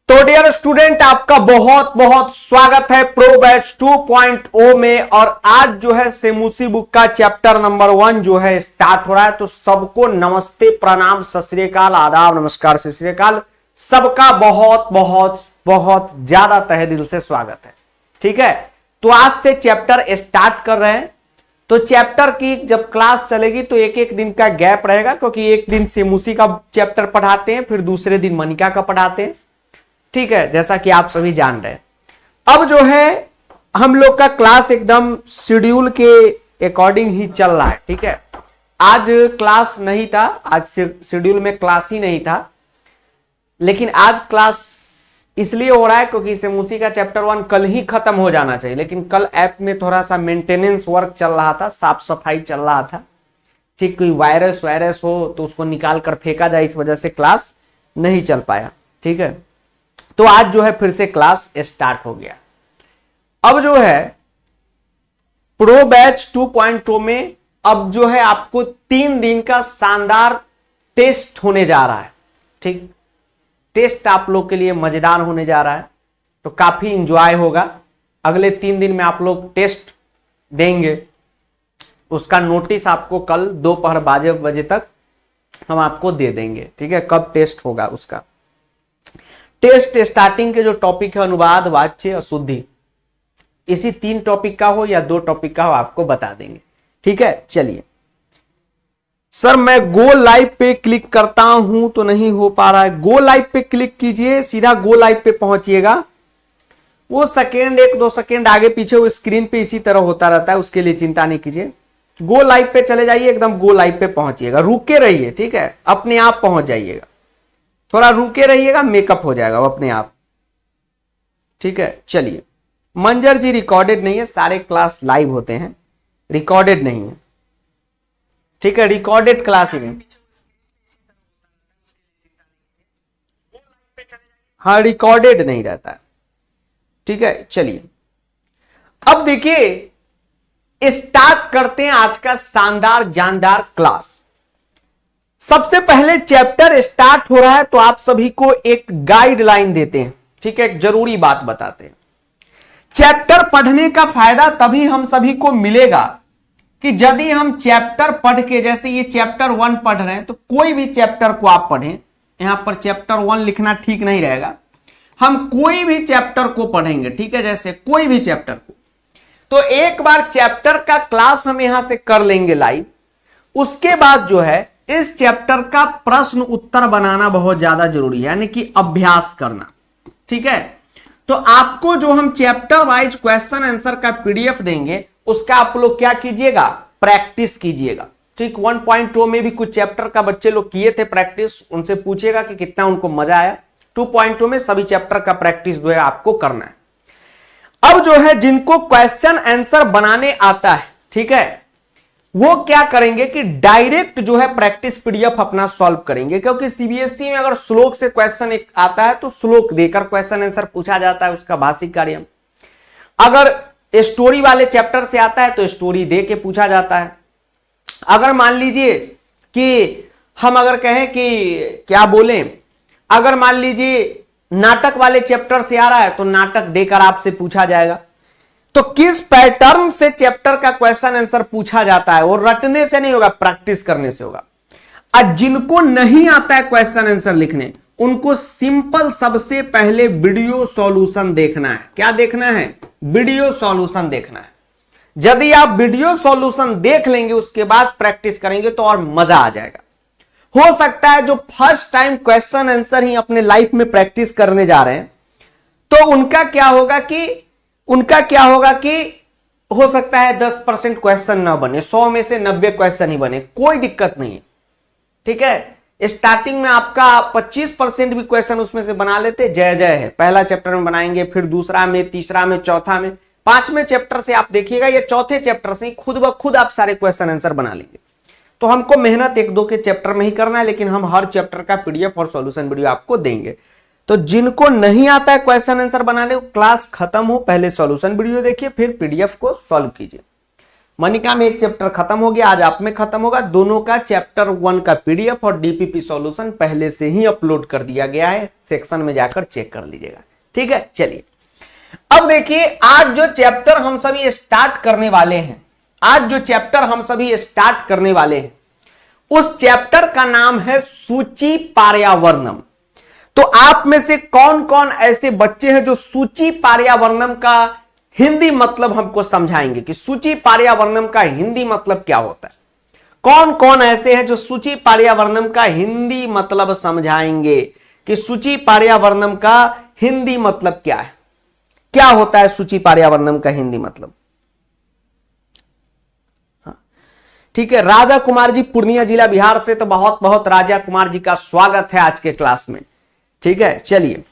तो dear student, आपका बहुत बहुत स्वागत है प्रो बैच 2.0 में। और आज जो है सेमुसी बुक का चैप्टर नंबर 1 जो है स्टार्ट हो रहा है। तो सबको नमस्ते, प्रणाम, सत श्री अकाल, आदाब, नमस्कार, सत श्री अकाल। सबका बहुत बहुत बहुत ज्यादा तहे दिल से स्वागत है। ठीक है, तो आज से चैप्टर स्टार्ट कर रहे हैं। तो चैप्टर की जब क्लास चलेगी तो एक एक दिन का गैप रहेगा, क्योंकि एक दिन सेमुसी का चैप्टर पढ़ाते हैं, फिर दूसरे दिन मनिका का पढ़ाते हैं। ठीक है, जैसा कि आप सभी जान रहे हैं। अब जो है हम लोग का क्लास एकदम शेड्यूल के अकॉर्डिंग ही चल रहा है। ठीक है, आज क्लास नहीं था, आज शेड्यूल में क्लास ही नहीं था, लेकिन आज क्लास इसलिए हो रहा है क्योंकि सेमुसी का चैप्टर 1 कल ही खत्म हो जाना चाहिए, लेकिन कल ऐप में थोड़ा सा मेंटेनेंस वर्क चल रहा था, साफ सफाई चल रहा था। ठीक, कोई वायरस हो तो उसको निकाल कर फेंका जाए, इस वजह से क्लास नहीं चल पाया। ठीक है, तो आज जो है फिर से क्लास स्टार्ट हो गया। अब जो है प्रो बैच 2.0 में अब जो है आपको 3 दिन का शानदार टेस्ट होने जा रहा है। ठीक, टेस्ट आप लोग के लिए मजेदार होने जा रहा है, तो काफी इंजॉय होगा। अगले 3 दिन में आप लोग टेस्ट देंगे, उसका नोटिस आपको कल दोपहर 12 बजे तक हम आपको दे देंगे। ठीक है, कब टेस्ट होगा उसका। टेस्ट स्टार्टिंग के जो टॉपिक है अनुवाद, वाच्य, अशुद्धि, इसी 3 टॉपिक का हो या 2 टॉपिक का हो आपको बता देंगे। ठीक है, चलिए। सर मैं गो लाइव पे क्लिक करता हूं तो नहीं हो पा रहा है। गो लाइव पे क्लिक कीजिए, सीधा गो लाइव पे पहुंचिएगा। वो सेकेंड 1-2 सेकेंड आगे पीछे वो स्क्रीन पे इसी तरह होता रहता है, उसके लिए चिंता नहीं कीजिए। गो लाइव पे चले जाइए, एकदम गो लाइव पे पहुंचिएगा, रुके रहिए। ठीक है, अपने आप पहुंच जाइएगा, थोड़ा रुके रहिएगा, मेकअप हो जाएगा वो अपने आप। ठीक है, चलिए। मंजर जी रिकॉर्डेड नहीं है, सारे क्लास लाइव होते हैं, रिकॉर्डेड नहीं है। ठीक है, रिकॉर्डेड क्लास ही नहीं। हाँ, रिकॉर्डेड नहीं रहता है। ठीक है, चलिए। अब देखिए, स्टार्ट करते हैं आज का शानदार जानदार क्लास। सबसे पहले चैप्टर स्टार्ट हो रहा है तो आप सभी को एक गाइडलाइन देते हैं। ठीक है, एक जरूरी बात बताते हैं। चैप्टर पढ़ने का फायदा तभी हम सभी को मिलेगा कि यदि हम चैप्टर पढ़ के, जैसे ये चैप्टर 1 पढ़ रहे हैं, तो कोई भी चैप्टर को आप पढ़ें, यहां पर चैप्टर 1 लिखना ठीक नहीं रहेगा, हम कोई भी चैप्टर को पढ़ेंगे। ठीक है, जैसे कोई भी चैप्टर को, तो एक बार चैप्टर का क्लास हम यहां से कर लेंगे लाइव। उसके बाद जो है इस चैप्टर का प्रश्न उत्तर बनाना बहुत ज्यादा जरूरी है, यानी कि अभ्यास करना। ठीक है, तो आपको जो हम चैप्टर वाइज क्वेश्चन आंसर का पीडीएफ देंगे, उसका आप लोग क्या कीजिएगा, प्रैक्टिस कीजिएगा। ठीक, 1.0 में भी कुछ चैप्टर का बच्चे लोग किए थे प्रैक्टिस, उनसे पूछिएगा कि कितना उनको मजा आया। 2.0 में सभी चैप्टर का प्रैक्टिस जो है आपको करना है। अब जो है जिनको क्वेश्चन आंसर बनाने आता है, ठीक है, वो क्या करेंगे कि डायरेक्ट जो है प्रैक्टिस पीडीएफ अपना सॉल्व करेंगे, क्योंकि सीबीएसई में अगर श्लोक से क्वेश्चन एक आता है तो श्लोक देकर क्वेश्चन आंसर पूछा जाता है, उसका भाषिक कार्य। अगर स्टोरी वाले चैप्टर से आता है तो स्टोरी दे के पूछा जाता है। अगर मान लीजिए कि हम अगर कहें कि क्या बोलें, अगर मान लीजिए नाटक वाले चैप्टर से आ रहा है तो नाटक देकर आपसे पूछा जाएगा। तो किस पैटर्न से चैप्टर का क्वेश्चन आंसर पूछा जाता है, वो रटने से नहीं होगा, प्रैक्टिस करने से होगा। और जिनको नहीं आता है क्वेश्चन आंसर लिखने, उनको सिंपल सबसे पहले वीडियो सॉल्यूशन देखना है। क्या देखना है, वीडियो सॉल्यूशन देखना है। यदि आप वीडियो सॉल्यूशन देख लेंगे, उसके बाद प्रैक्टिस करेंगे तो और मजा आ जाएगा। हो सकता है जो फर्स्ट टाइम क्वेश्चन आंसर ही अपने लाइफ में प्रैक्टिस करने जा रहे हैं, तो उनका क्या होगा कि हो सकता है 10% क्वेश्चन ना बने, 100 में से 90 क्वेश्चन ही बने, कोई दिक्कत नहीं है। ठीक है, स्टार्टिंग में आपका 25% भी क्वेश्चन उसमें से बना लेते, जय जय है। पहला चैप्टर में बनाएंगे, फिर दूसरा में, तीसरा में, चौथा में, 5वें चैप्टर से आप देखिएगा, ये चौथे चैप्टर से खुद ब खुद आप सारे क्वेश्चन आंसर बना लेंगे। तो हमको मेहनत 1-2 के चैप्टर में ही करना है, लेकिन हम हर चैप्टर का पीडीएफ और सॉल्यूशन वीडियो आपको देंगे। तो जिनको नहीं आता है क्वेश्चन आंसर बनाने, क्लास खत्म हो पहले सॉल्यूशन वीडियो देखिए, फिर पीडीएफ को सॉल्व कीजिए। मनिका में एक चैप्टर खत्म हो गया, आज आप में खत्म होगा। दोनों का चैप्टर 1 का पीडीएफ और डीपीपी सॉल्यूशन पहले से ही अपलोड कर दिया गया है, सेक्शन में जाकर चेक कर लीजिएगा। ठीक है, चलिए अब देखिए आज जो चैप्टर हम सभी स्टार्ट करने वाले हैं, उस चैप्टर का नाम है सूची पर्यावरणम। तो आप में से कौन कौन ऐसे बच्चे हैं जो सूची पर्यावरणम का हिंदी मतलब हमको समझाएंगे कि सूची पर्यावरणम का हिंदी मतलब क्या होता है? कौन कौन ऐसे हैं जो सूची पर्यावरणम का हिंदी मतलब समझाएंगे कि सूची पर्यावरणम का हिंदी मतलब क्या है? क्या होता है सूची पर्यावरणम का हिंदी मतलब? ठीक है, राजा कुमार जी पूर्णिया जिला बिहार से, तो बहुत बहुत राजा कुमार जी का स्वागत है आज के क्लास में। ठीक है, चलिए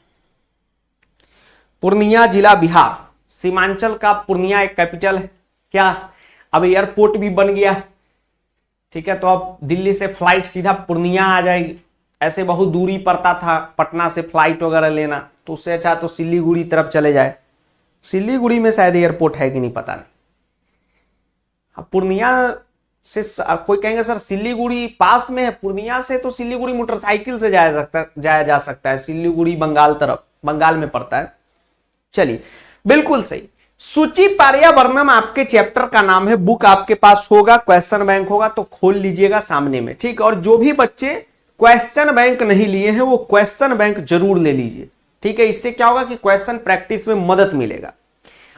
पूर्णिया जिला बिहार, सीमांचल का पूर्णिया एक कैपिटल है क्या? अब एयरपोर्ट भी बन गया। ठीक है, तो अब दिल्ली से फ्लाइट सीधा पूर्णिया आ जाएगी। ऐसे बहुत दूरी पड़ता था पटना से फ्लाइट वगैरह लेना, तो उससे अच्छा तो सिलीगुड़ी तरफ चले जाए। सिलीगुड़ी में शायद एयरपोर्ट है कि नहीं पता नहीं। पूर्णिया से कोई कहेंगे सर सिलीगुड़ी पास में है, पूर्णिया से तो सिलीगुड़ी मोटरसाइकिल से जाया जा सकता है। सिलीगुड़ी बंगाल तरफ, बंगाल में पड़ता है। चलिए बिल्कुल सही। सूची पर्यावरणम आपके चैप्टर का नाम है। बुक आपके पास होगा, क्वेश्चन बैंक होगा तो खोल लीजिएगा सामने में। ठीक, और जो भी बच्चे क्वेश्चन बैंक नहीं लिए हैं वो क्वेश्चन बैंक जरूर ले लीजिए। ठीक है, इससे क्या होगा कि क्वेश्चन प्रैक्टिस में मदद मिलेगा।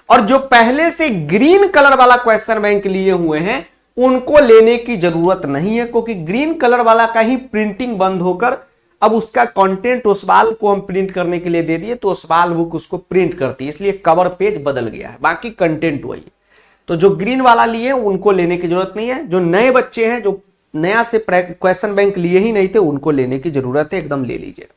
और जो पहले से ग्रीन कलर वाला क्वेश्चन बैंक लिए हुए हैं उनको लेने की जरूरत नहीं है, क्योंकि ग्रीन कलर वाला का ही प्रिंटिंग बंद होकर अब उसका कंटेंट ओसवाल को हम प्रिंट करने के लिए दे दिए, तो ओसवाल बुक उसको प्रिंट करती है, इसलिए कवर पेज बदल गया है, बाकी कंटेंट वही है। तो जो ग्रीन वाला लिए उनको लेने की जरूरत नहीं है। जो नए बच्चे हैं जो नया से क्वेश्चन बैंक लिए ही नहीं थे उनको लेने की जरूरत है, एकदम ले लीजिए।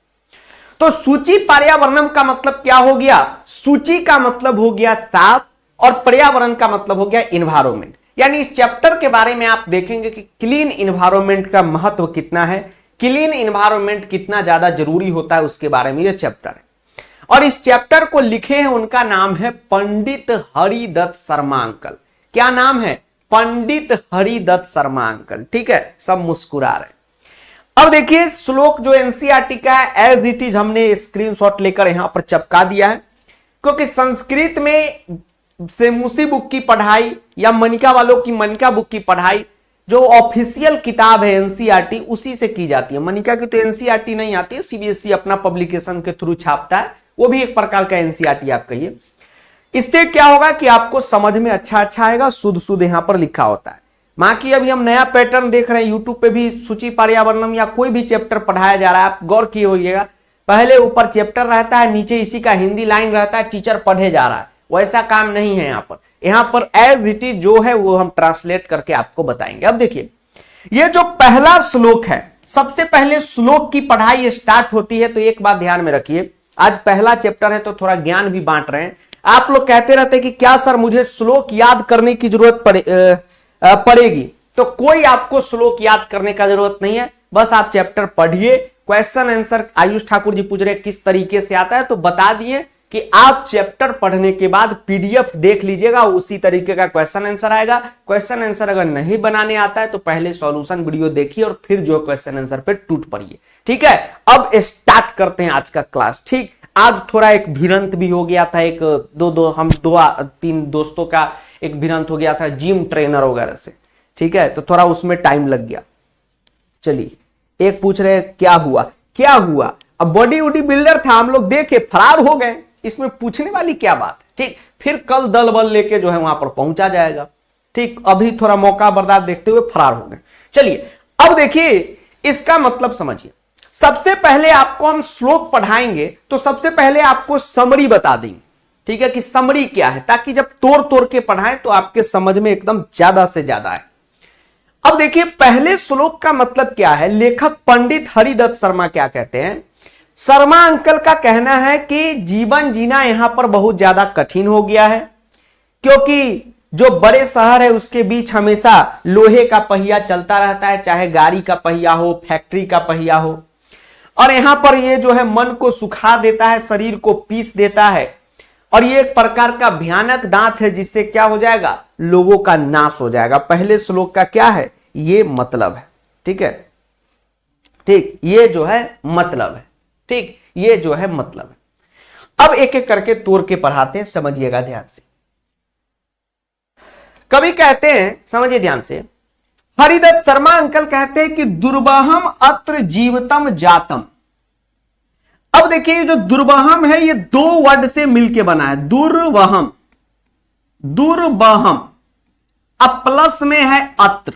तो सूची पर्यावरणम का मतलब क्या हो गया? सूची का मतलब हो गया साफ और पर्यावरण का मतलब हो गया इन्वायरमेंट। यानी इस चैप्टर के बारे में आप देखेंगे कि क्लीन इन्वायरमेंट का महत्व कितना है, क्लीन इन्वायरमेंट कितना ज्यादा जरूरी होता है, उसके बारे में यह चैप्टर है। और इस चैप्टर को लिखे हैं, उनका नाम है पंडित हरिदत्त शर्मा अंकल। क्या नाम है? पंडित हरिदत्त शर्मा अंकल। ठीक है, सब मुस्कुरा रहे। अब देखिए श्लोक जो एनसीईआरटी का है एज इट इज हमने स्क्रीनशॉट लेकर यहां पर चिपका दिया है, क्योंकि संस्कृत में से मूसी बुक की पढ़ाई या मनिका वालों की मनिका बुक की पढ़ाई जो ऑफिशियल किताब है एनसीईआरटी उसी से की जाती है। मनिका की तो एनसीईआरटी नहीं आती है, सीबीएसई अपना पब्लिकेशन के थ्रू छापता है, वो भी एक प्रकार का एनसीईआरटी आप कहिए। इससे क्या होगा कि आपको समझ में अच्छा आएगा, शुद्ध शुद्ध यहां पर लिखा होता है। मां की अभी हम नया पैटर्न देख रहे हैं, यूट्यूब पे भी सूची पर्यावरणम या कोई भी चैप्टर पढ़ाया जा रहा है, आप गौर किए होइएगा, पहले ऊपर चैप्टर रहता है, नीचे इसी का हिंदी लाइन रहता है, टीचर पढ़े जा रहा है। वैसा काम नहीं है यहाँ पर एज इट इज जो है वो हम ट्रांसलेट करके आपको बताएंगे। अब देखिए ये जो पहला श्लोक है, सबसे पहले श्लोक की पढ़ाई स्टार्ट होती है, तो एक बात ध्यान में रखिए, आज पहला चैप्टर है तो थोड़ा ज्ञान भी बांट रहे हैं। आप लोग कहते रहते हैं कि क्या सर मुझे श्लोक याद करने की जरूरत पड़ेगी, तो कोई आपको श्लोक याद करने का जरूरत नहीं है, बस आप चैप्टर पढ़िए। क्वेश्चन आंसर आयुष ठाकुर जी पूछ रहे किस तरीके से आता है, तो बता दिए कि आप चैप्टर पढ़ने के बाद पीडीएफ देख लीजिएगा, उसी तरीके का क्वेश्चन आंसर आएगा। क्वेश्चन आंसर अगर नहीं बनाने आता है तो पहले सॉल्यूशन वीडियो देखिए और फिर जो क्वेश्चन आंसर पे टूट पड़िए। ठीक है, अब स्टार्ट करते हैं आज का क्लास। ठीक, आज थोड़ा एक भिरंत भी हो गया था, एक हम दो तीन दोस्तों का एक भिरंत हो गया था जिम ट्रेनर वगैरह से। ठीक है, तो थोड़ा उसमें टाइम लग गया। चलिए, एक पूछ रहे क्या हुआ? अब बॉडी वॉडी बिल्डर था, हम लोग देखे फरार हो गए, इसमें पूछने वाली क्या बात है। ठीक, फिर कल दल बल लेके जो है वहां पर पहुंचा जाएगा। ठीक, अभी थोड़ा मौका बर्दाश्त देखते हुए फरार हो गए। चलिए अब देखिए इसका मतलब समझिए। सबसे पहले आपको हम श्लोक पढ़ाएंगे तो सबसे पहले आपको समरी बता देंगे। ठीक है, कि समरी क्या है, ताकि जब तोड़ के पढ़ाएं तो आपके समझ में एकदम ज्यादा से ज्यादा है। अब देखिए पहले श्लोक का मतलब क्या है, लेखक पंडित हरिदत्त शर्मा क्या कहते हैं। शर्मा अंकल का कहना है कि जीवन जीना यहां पर बहुत ज्यादा कठिन हो गया है, क्योंकि जो बड़े शहर है उसके बीच हमेशा लोहे का पहिया चलता रहता है, चाहे गाड़ी का पहिया हो, फैक्ट्री का पहिया हो, और यहां पर ये जो है मन को सुखा देता है, शरीर को पीस देता है, और ये एक प्रकार का भयानक दांत है जिससे क्या हो जाएगा, लोगों का नाश हो जाएगा। पहले श्लोक का क्या है, ये मतलब है। ठीक है, ठीक, ये जो है मतलब है। ठीक, ये जो है मतलब है। अब एक एक करके तोड़ के पढ़ाते हैं, समझिएगा ध्यान से। कभी कहते हैं, समझिए ध्यान से, हरिदत्त शर्मा अंकल कहते हैं कि दुर्वहम अत्र जीवतम जातम। अब देखिए ये जो दुर्वहम है ये दो वर्ड से मिलके बना है, दुर्वहम, दुर्वहम, अब प्लस में है अत्र।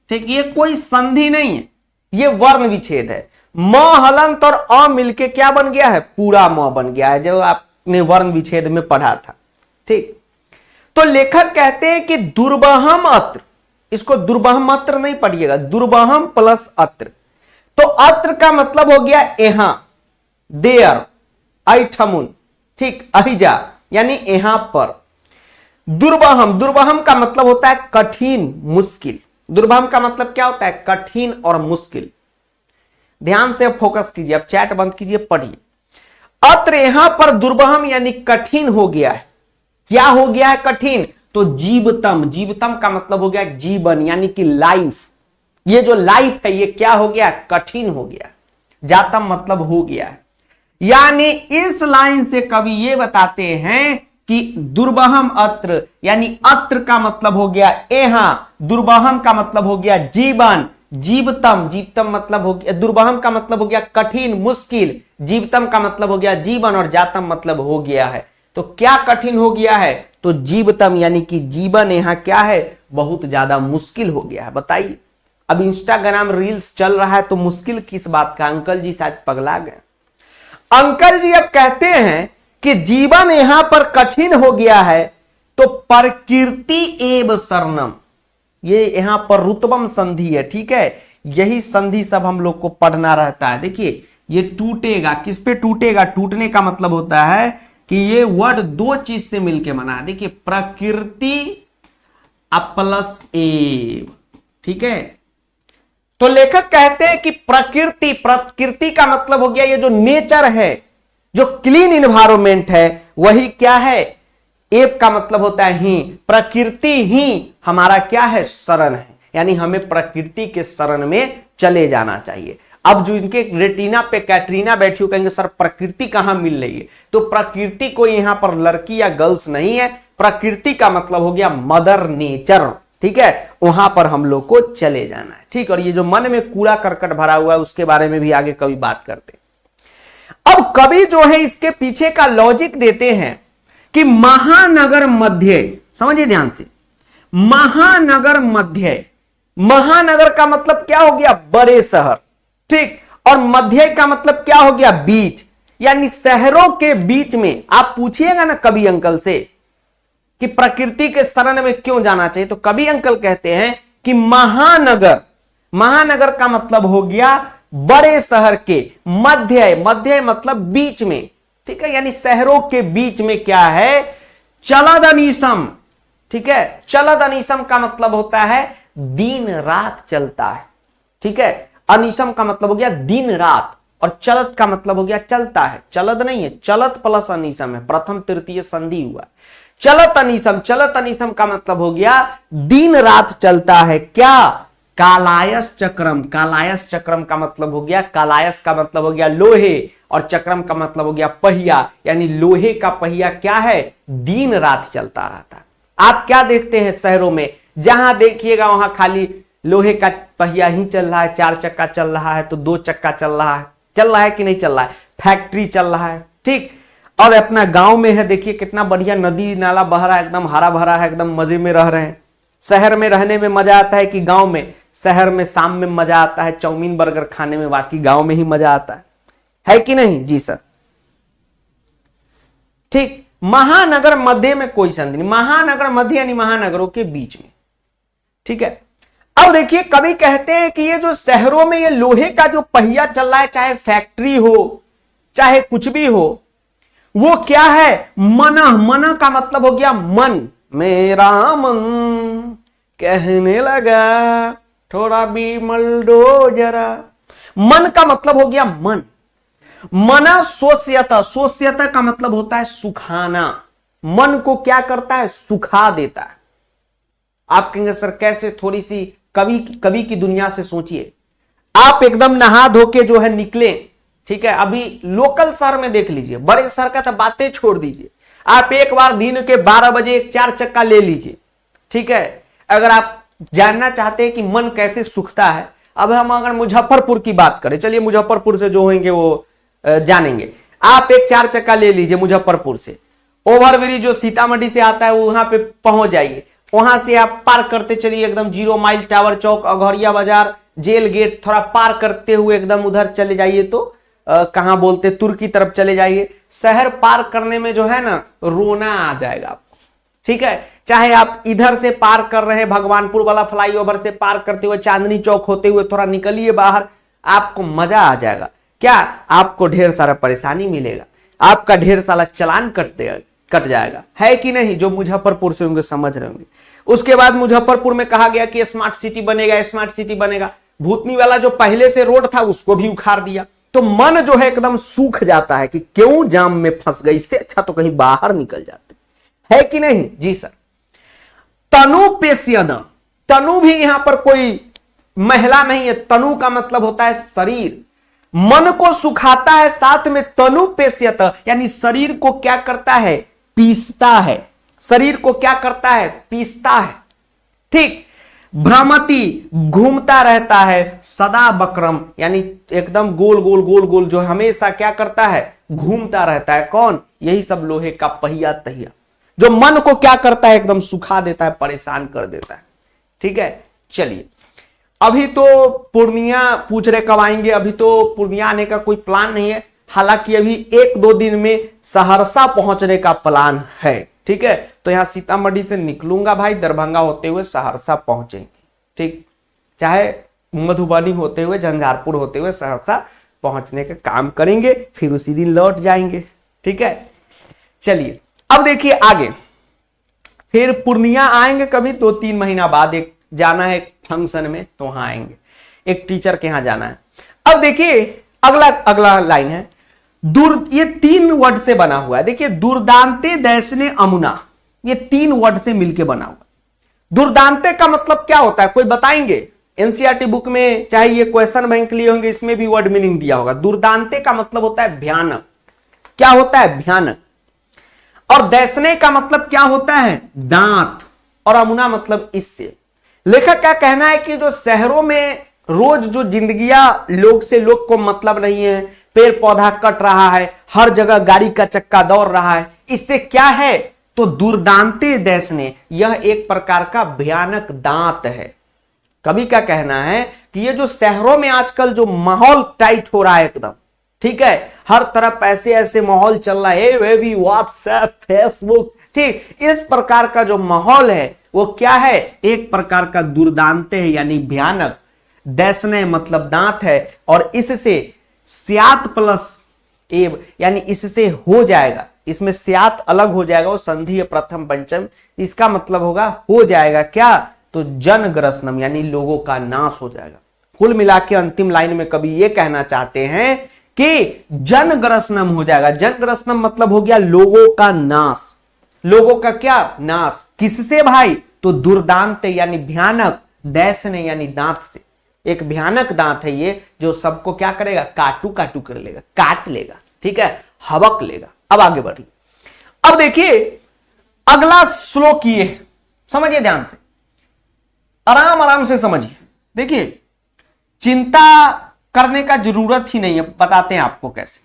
ठीक, ये कोई संधि नहीं है, ये वर्ण विच्छेद है। म हलंत और अ मिलके क्या बन गया है, पूरा म बन गया है, जो आपने वर्ण विच्छेद में पढ़ा था। ठीक, तो लेखक कहते हैं कि दुर्वहम अत्र, इसको दुर्वहम अत्र नहीं पढ़िएगा, दुर्वहम प्लस अत्र। तो अत्र का मतलब हो गया यहां, देयर, ऐठमुन, ठीक, अहिजा, यानी यहां पर। दुर्वहम, दुर्वहम का मतलब होता है कठिन, मुश्किल। दुर्वहम का मतलब क्या होता है, कठिन और मुश्किल। ध्यान से फोकस कीजिए, अब चैट बंद कीजिए, पढ़िए। अत्र यहां पर दुर्वहम यानी कठिन हो गया है। क्या हो गया है कठिन, तो जीवतम, जीवतम का मतलब हो गया जीवन यानी कि लाइफ। ये जो लाइफ है ये क्या हो गया, कठिन हो गया। जातम मतलब हो गया है। यानी इस लाइन से कवि ये बताते हैं कि दुर्वहम अत्र, यानी अत्र का मतलब हो गया यहां, दुर्वहम का मतलब हो गया जीवन, जीवतम, जीवतम मतलब हो गया, दुर्वहम का मतलब हो गया कठिन, मुश्किल, जीवतम का मतलब हो गया जीवन, और जातम मतलब हो गया है। तो क्या कठिन हो गया है, तो जीवतम यानी कि जीवन यहां क्या है, बहुत ज्यादा मुश्किल हो गया है। बताइए, अब इंस्टाग्राम रील्स चल रहा है तो मुश्किल किस बात का, अंकल जी शायद पगला गए। अंकल जी अब कहते हैं कि जीवन यहां पर कठिन हो गया है, तो प्रकृति एव शरणम, ये यहां पर रुतबम संधि है। ठीक है, यही संधि सब हम लोग को पढ़ना रहता है। देखिए ये टूटेगा, किस पे टूटेगा, टूटने का मतलब होता है कि ये वर्ड दो चीज से मिलके बना है। देखिए प्रकृति प्लस एव। ठीक है, तो लेखक कहते हैं कि प्रकृति, प्रकृति का मतलब हो गया ये जो नेचर है, जो क्लीन इन्वायरमेंट है, वही क्या है, एव का मतलब होता है ही, प्रकृति ही हमारा क्या है, शरण है। यानी हमें प्रकृति के शरण में चले जाना चाहिए। अब जो इनके रेटिना पे कैटरीना बैठी हो, कहेंगे सर प्रकृति कहां मिल रही है, तो प्रकृति कोई यहां पर लड़की या गर्ल्स नहीं है, प्रकृति का मतलब हो गया मदर नेचर। ठीक है, वहां पर हम लोग को चले जाना है। ठीक, और ये जो मन में कूड़ा करकट भरा हुआ है उसके बारे में भी आगे कभी बात करते हैं। अब कवि जो है इसके पीछे का लॉजिक देते हैं कि महानगर मध्य, समझिए ध्यान से, महानगर मध्य, महानगर का मतलब क्या हो गया, बड़े शहर। ठीक, और मध्य का मतलब क्या हो गया, बीच, यानी शहरों के बीच में। आप पूछिएगा ना कवि अंकल से कि प्रकृति के शरण में क्यों जाना चाहिए, तो कवि अंकल कहते हैं कि महानगर, महानगर का मतलब हो गया बड़े शहर के, मध्य, मध्य मतलब बीच में। ठीक है, यानी शहरों के बीच में क्या है, चलद अनीसम। ठीक है, चलद अनीसम का मतलब होता है दिन रात चलता है। ठीक है, अनीसम का मतलब हो गया दिन रात, और चलत का मतलब हो गया चलता है। चलद नहीं है, चलत प्लस अनीसम है, प्रथम तृतीय संधि हुआ। चलत अनीसम, चलत अनीसम का मतलब हो गया दिन रात चलता है। क्या, कालायस चक्रम, कालायस चक्रम का मतलब हो गया, कालायस का मतलब हो गया लोहे, और चक्रम का मतलब हो गया पहिया, यानी लोहे का पहिया क्या है, दिन रात चलता रहता है। आप क्या देखते हैं शहरों में, जहां देखिएगा वहां खाली लोहे का पहिया ही चल रहा है, चार चक्का चल रहा है तो दो चक्का चल रहा है कि नहीं चल रहा है, फैक्ट्री चल रहा है। ठीक, और अपना गांव में है, देखिए कितना बढ़िया नदी नाला बह रहा है, एकदम हरा भरा है, एकदम मजे में रह रहे हैं। शहर में रहने में मजा आता है कि गांव में, शहर में शाम में मजा आता है चाउमीन बर्गर खाने में, बाकी गांव में ही मजा आता है कि नहीं, जी सर। ठीक, महानगर मध्य में कोई संधि नहीं, महानगर मध्य यानी महानगरों के बीच में। ठीक है, अब देखिए कवि कहते हैं कि ये जो शहरों में ये लोहे का जो पहिया चल रहा है, चाहे फैक्ट्री हो चाहे कुछ भी हो, वो क्या है, मना, मना का मतलब हो गया मन, मेरा मन कहने लगा थोड़ा भी मल दो जरा। मन का मतलब हो गया मन। मना सोस्यता, सोस्यता का मतलब होता है सुखाना। मन को क्या करता है, सुखा देता है। आप कहेंगे सर कैसे, थोड़ी सी कवि की दुनिया से सोचिए। आप एकदम नहा धो के जो है निकले, ठीक है, अभी लोकल शहर में देख लीजिए, बड़े शहर का तो बातें छोड़ दीजिए, आप एक बार दिन के 12 बजे एक 4 चक्का ले लीजिए, ठीक है। अगर आप जानना चाहते हैं कि मन कैसे सूखता है, अब हम अगर मुजफ्फरपुर की बात करें, चलिए मुजफ्फरपुर से जो होंगे वो जानेंगे। आप एक 4 चक्का ले लीजिए मुजफ्फरपुर से, ओवरब्रिज जो सीतामढ़ी से आता है वहां पे पहुंच जाइए, वहां से आप पार करते चलिए एकदम 0 माइल, टावर चौक, अघोरिया बाजार, जेल गेट, थोड़ा पार करते हुए एकदम उधर चले जाइए तो कहां बोलते तुर्की तरफ चले जाइए। शहर पार करने में जो है ना रोना आ जाएगा आपको, ठीक है। चाहे आप इधर से पार कर रहे हैं, भगवानपुर वाला फ्लाईओवर से पार करते हुए चांदनी चौक होते हुए थोड़ा निकलिए बाहर, आपको मजा आ जाएगा। क्या आपको ढेर सारा परेशानी मिलेगा, आपका ढेर सारा चालान कट जाएगा, है कि नहीं, जो मुजफ्फरपुर से होंगे समझ रहे होंगे। उसके बाद मुजफ्फरपुर में कहा गया कि स्मार्ट सिटी बनेगा, स्मार्ट सिटी बनेगा, भूतनी वाला जो पहले से रोड था उसको भी उखाड़ दिया, तो मन जो है एकदम सूख जाता है कि क्यों जाम में फंस गई, इससे अच्छा तो कहीं बाहर निकल जाते, है कि नहीं। जी सर। तनु पेश्यन, तनु भी यहां पर कोई महिला नहीं है, तनु का मतलब होता है शरीर, मन को सुखाता है, साथ में तनु पेश्यत यानी शरीर को क्या करता है, पीसता है, शरीर को क्या करता है, पीसता है, ठीक। भ्रमति घूमता रहता है, सदा बक्रम यानी एकदम गोल गोल गोल गोल जो हमेशा क्या करता है, घूमता रहता है। कौन, यही सब लोहे का पहिया तहिया, जो मन को क्या करता है, एकदम सुखा देता है, परेशान कर देता है, ठीक है। चलिए अभी तो पूर्णिया पूछ रहे कब आएंगे, अभी तो पूर्णिया आने का कोई प्लान नहीं है, हालांकि अभी 1-2 दिन में सहरसा पहुंचने का प्लान है, ठीक है। तो यहां सीतामढ़ी से निकलूंगा भाई, दरभंगा होते हुए सहरसा पहुंचेंगे, ठीक, चाहे मधुबनी होते हुए, झंझारपुर होते हुए सहरसा पहुंचने का काम करेंगे, फिर उसी दिन लौट जाएंगे, ठीक है। चलिए अब देखिए आगे, फिर पूर्णिया आएंगे कभी 2-3 महीना बाद, एक जाना है फंक्शन में तो वहां आएंगे, एक टीचर के यहां जाना है। अब देखिए अगला लाइन है, ये 3 वर्ड से बना हुआ है, देखिए दुर्दांते दैसने अमुना, ये 3 वर्ड से मिलके बना हुआ। दुर्दांते का मतलब क्या होता है, कोई बताएंगे। एनसीईआरटी बुक में चाहे ये क्वेश्चन बैंक लिए होंगे, इसमें भी वर्ड मीनिंग दिया होगा। दुर्दांते का मतलब होता है भयानक, क्या होता है, भयानक। और दैसने का मतलब क्या होता है, दांत, और अमुना मतलब इससे। लेखक का कहना है कि जो शहरों में रोज जो जिंदगियां लोग से लोग को मतलब नहीं है, पेड़ पौधा कट रहा है, हर जगह गाड़ी का चक्का दौड़ रहा है, इससे क्या है, तो दुर्दांते दैसने, यह एक प्रकार का भयानक दांत है। कवि का कहना है कि ये जो शहरों में आजकल जो माहौल टाइट हो रहा है एकदम, ठीक है, हर तरफ ऐसे ऐसे माहौल चल रहा है, बेबी व्हाट्सएप फेसबुक, ठीक, इस प्रकार का जो माहौल है वो क्या है, एक प्रकार का दुर्दांत है यानी भयानक। दैसने मतलब दांत है, और इससे स्यात प्लस एव यानी इससे हो जाएगा, इसमें स्यात अलग हो जाएगा, वो संधि है प्रथम पंचम, इसका मतलब होगा हो जाएगा क्या, तो जनग्रसनम यानी लोगों का नाश हो जाएगा। कुल मिला के अंतिम लाइन में कभी ये कहना चाहते हैं कि जनग्रसनम हो जाएगा। जनग्रसनम मतलब हो गया लोगों का नाश, लोगों का क्या नाश, किससे भाई, तो दुर्दांत यानी भयानक, दैसने यानी दांत से। एक भयानक दांत है ये, जो सबको क्या करेगा, काटू काटू कर लेगा, काट लेगा, ठीक है, हवक लेगा। अब आगे बढ़िए, अब देखिए अगला श्लोक ये, समझिए ध्यान से, आराम आराम से समझिए। देखिए चिंता करने का जरूरत ही नहीं है, बताते हैं आपको कैसे।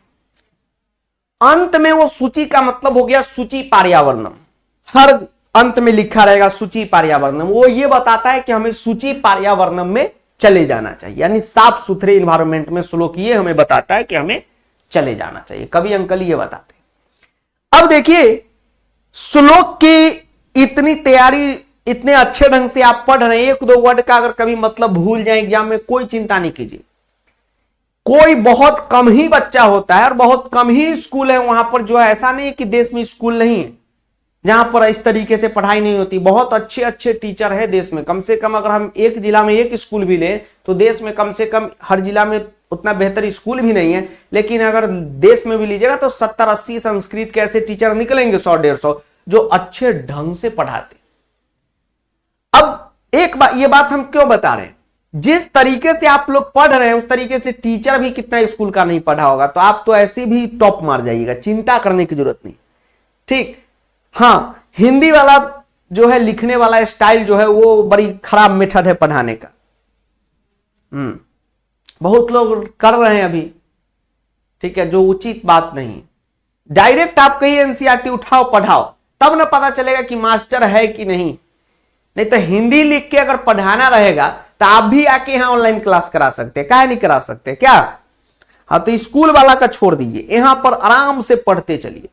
अंत में वो सूची का मतलब हो गया सूची पर्यावरणम, हर अंत में लिखा रहेगा सूची पर्यावरणम, वो ये बताता है कि हमें सूची पर्यावरणम में चले जाना चाहिए, यानी साफ सुथरे इन्वायरमेंट में। श्लोक ये हमें बताता है कि हमें चले जाना चाहिए, कवि अंकल ये बताते हैं। अब देखिए श्लोक की इतनी तैयारी, इतने अच्छे ढंग से आप पढ़ रहे हैं, 1-2 वर्ड का अगर कभी मतलब भूल जाए एग्जाम में, कोई चिंता नहीं कीजिए। कोई बहुत कम ही बच्चा होता है और बहुत कम ही स्कूल है वहां पर, जो है ऐसा नहीं है कि देश में स्कूल नहीं है जहां पर इस तरीके से पढ़ाई नहीं होती। बहुत अच्छे अच्छे टीचर है देश में, कम से कम अगर हम एक जिला में एक स्कूल भी लें तो देश में कम से कम हर जिला में उतना बेहतर स्कूल भी नहीं है, लेकिन अगर देश में भी लीजिएगा तो 70-80 संस्कृत के ऐसे टीचर निकलेंगे, 100-150, जो अच्छे ढंग से पढ़ाते। अब एक बात, ये बात हम क्यों बता रहे हैं, जिस तरीके से आप लोग पढ़ रहे हैं उस तरीके से टीचर भी कितना स्कूल का नहीं पढ़ा होगा, तो आप तो ऐसे भी टॉप मार जाइएगा, चिंता करने की जरूरत नहीं। ठीक, हाँ, हिंदी वाला जो है लिखने वाला स्टाइल जो है वो बड़ी खराब मेथड है पढ़ाने का। बहुत लोग कर रहे हैं अभी, ठीक है, जो उचित बात नहीं। डायरेक्ट आप कहीं एनसीईआरटी उठाओ पढ़ाओ, तब ना पता चलेगा कि मास्टर है कि नहीं तो हिंदी लिख के अगर पढ़ाना रहेगा तो आप भी आके यहां ऑनलाइन क्लास करा सकते हैं, काहे नहीं करा सकते क्या? हाँ, तो स्कूल वाला का छोड़ दीजिए, यहां पर आराम से पढ़ते चलिए,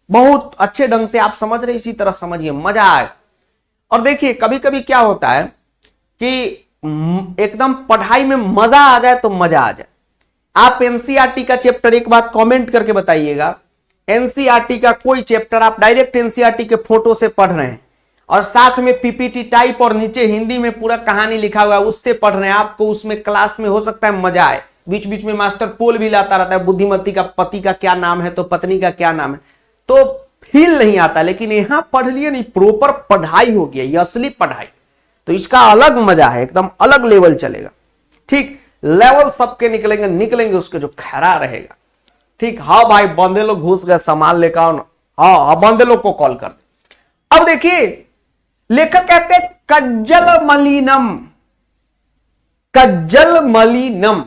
बहुत अच्छे ढंग से आप समझ रहे, इसी तरह समझिए, मजा आए। और देखिए कभी कभी क्या होता है कि एकदम पढ़ाई में मजा आ जाए तो मजा आ जाए। आप एनसीईआरटी का चैप्टर, एक बात कमेंट करके बताइएगा, एनसीईआरटी का कोई चैप्टर आप डायरेक्ट एनसीईआरटी के फोटो से पढ़ रहे हैं और साथ में पीपीटी टाइप और नीचे हिंदी में पूरा कहानी लिखा हुआ है, उससे पढ़ रहे हैं, आपको उसमें क्लास में हो सकता है मजा आए। बीच बीच में मास्टर पोल भी लाता रहता है, बुद्धिमती का पति का क्या नाम है तो पत्नी का क्या नाम है, तो फील नहीं आता। लेकिन यहां पढ़ लिए नहीं, प्रॉपर पढ़ाई हो गया, ये असली पढ़ाई, तो इसका अलग मजा है, एकदम अलग लेवल चलेगा। ठीक, लेवल सबके निकलेंगे उसके जो खरा रहेगा। ठीक, हाँ भाई, बंदे लोग घुस गए, सामान लेकर आओ ना। हाँ, बंदे लोग को कॉल कर दे। अब देखिए लेखक कहते हैं कज्जल मलिनम, कज्जल मलिनम।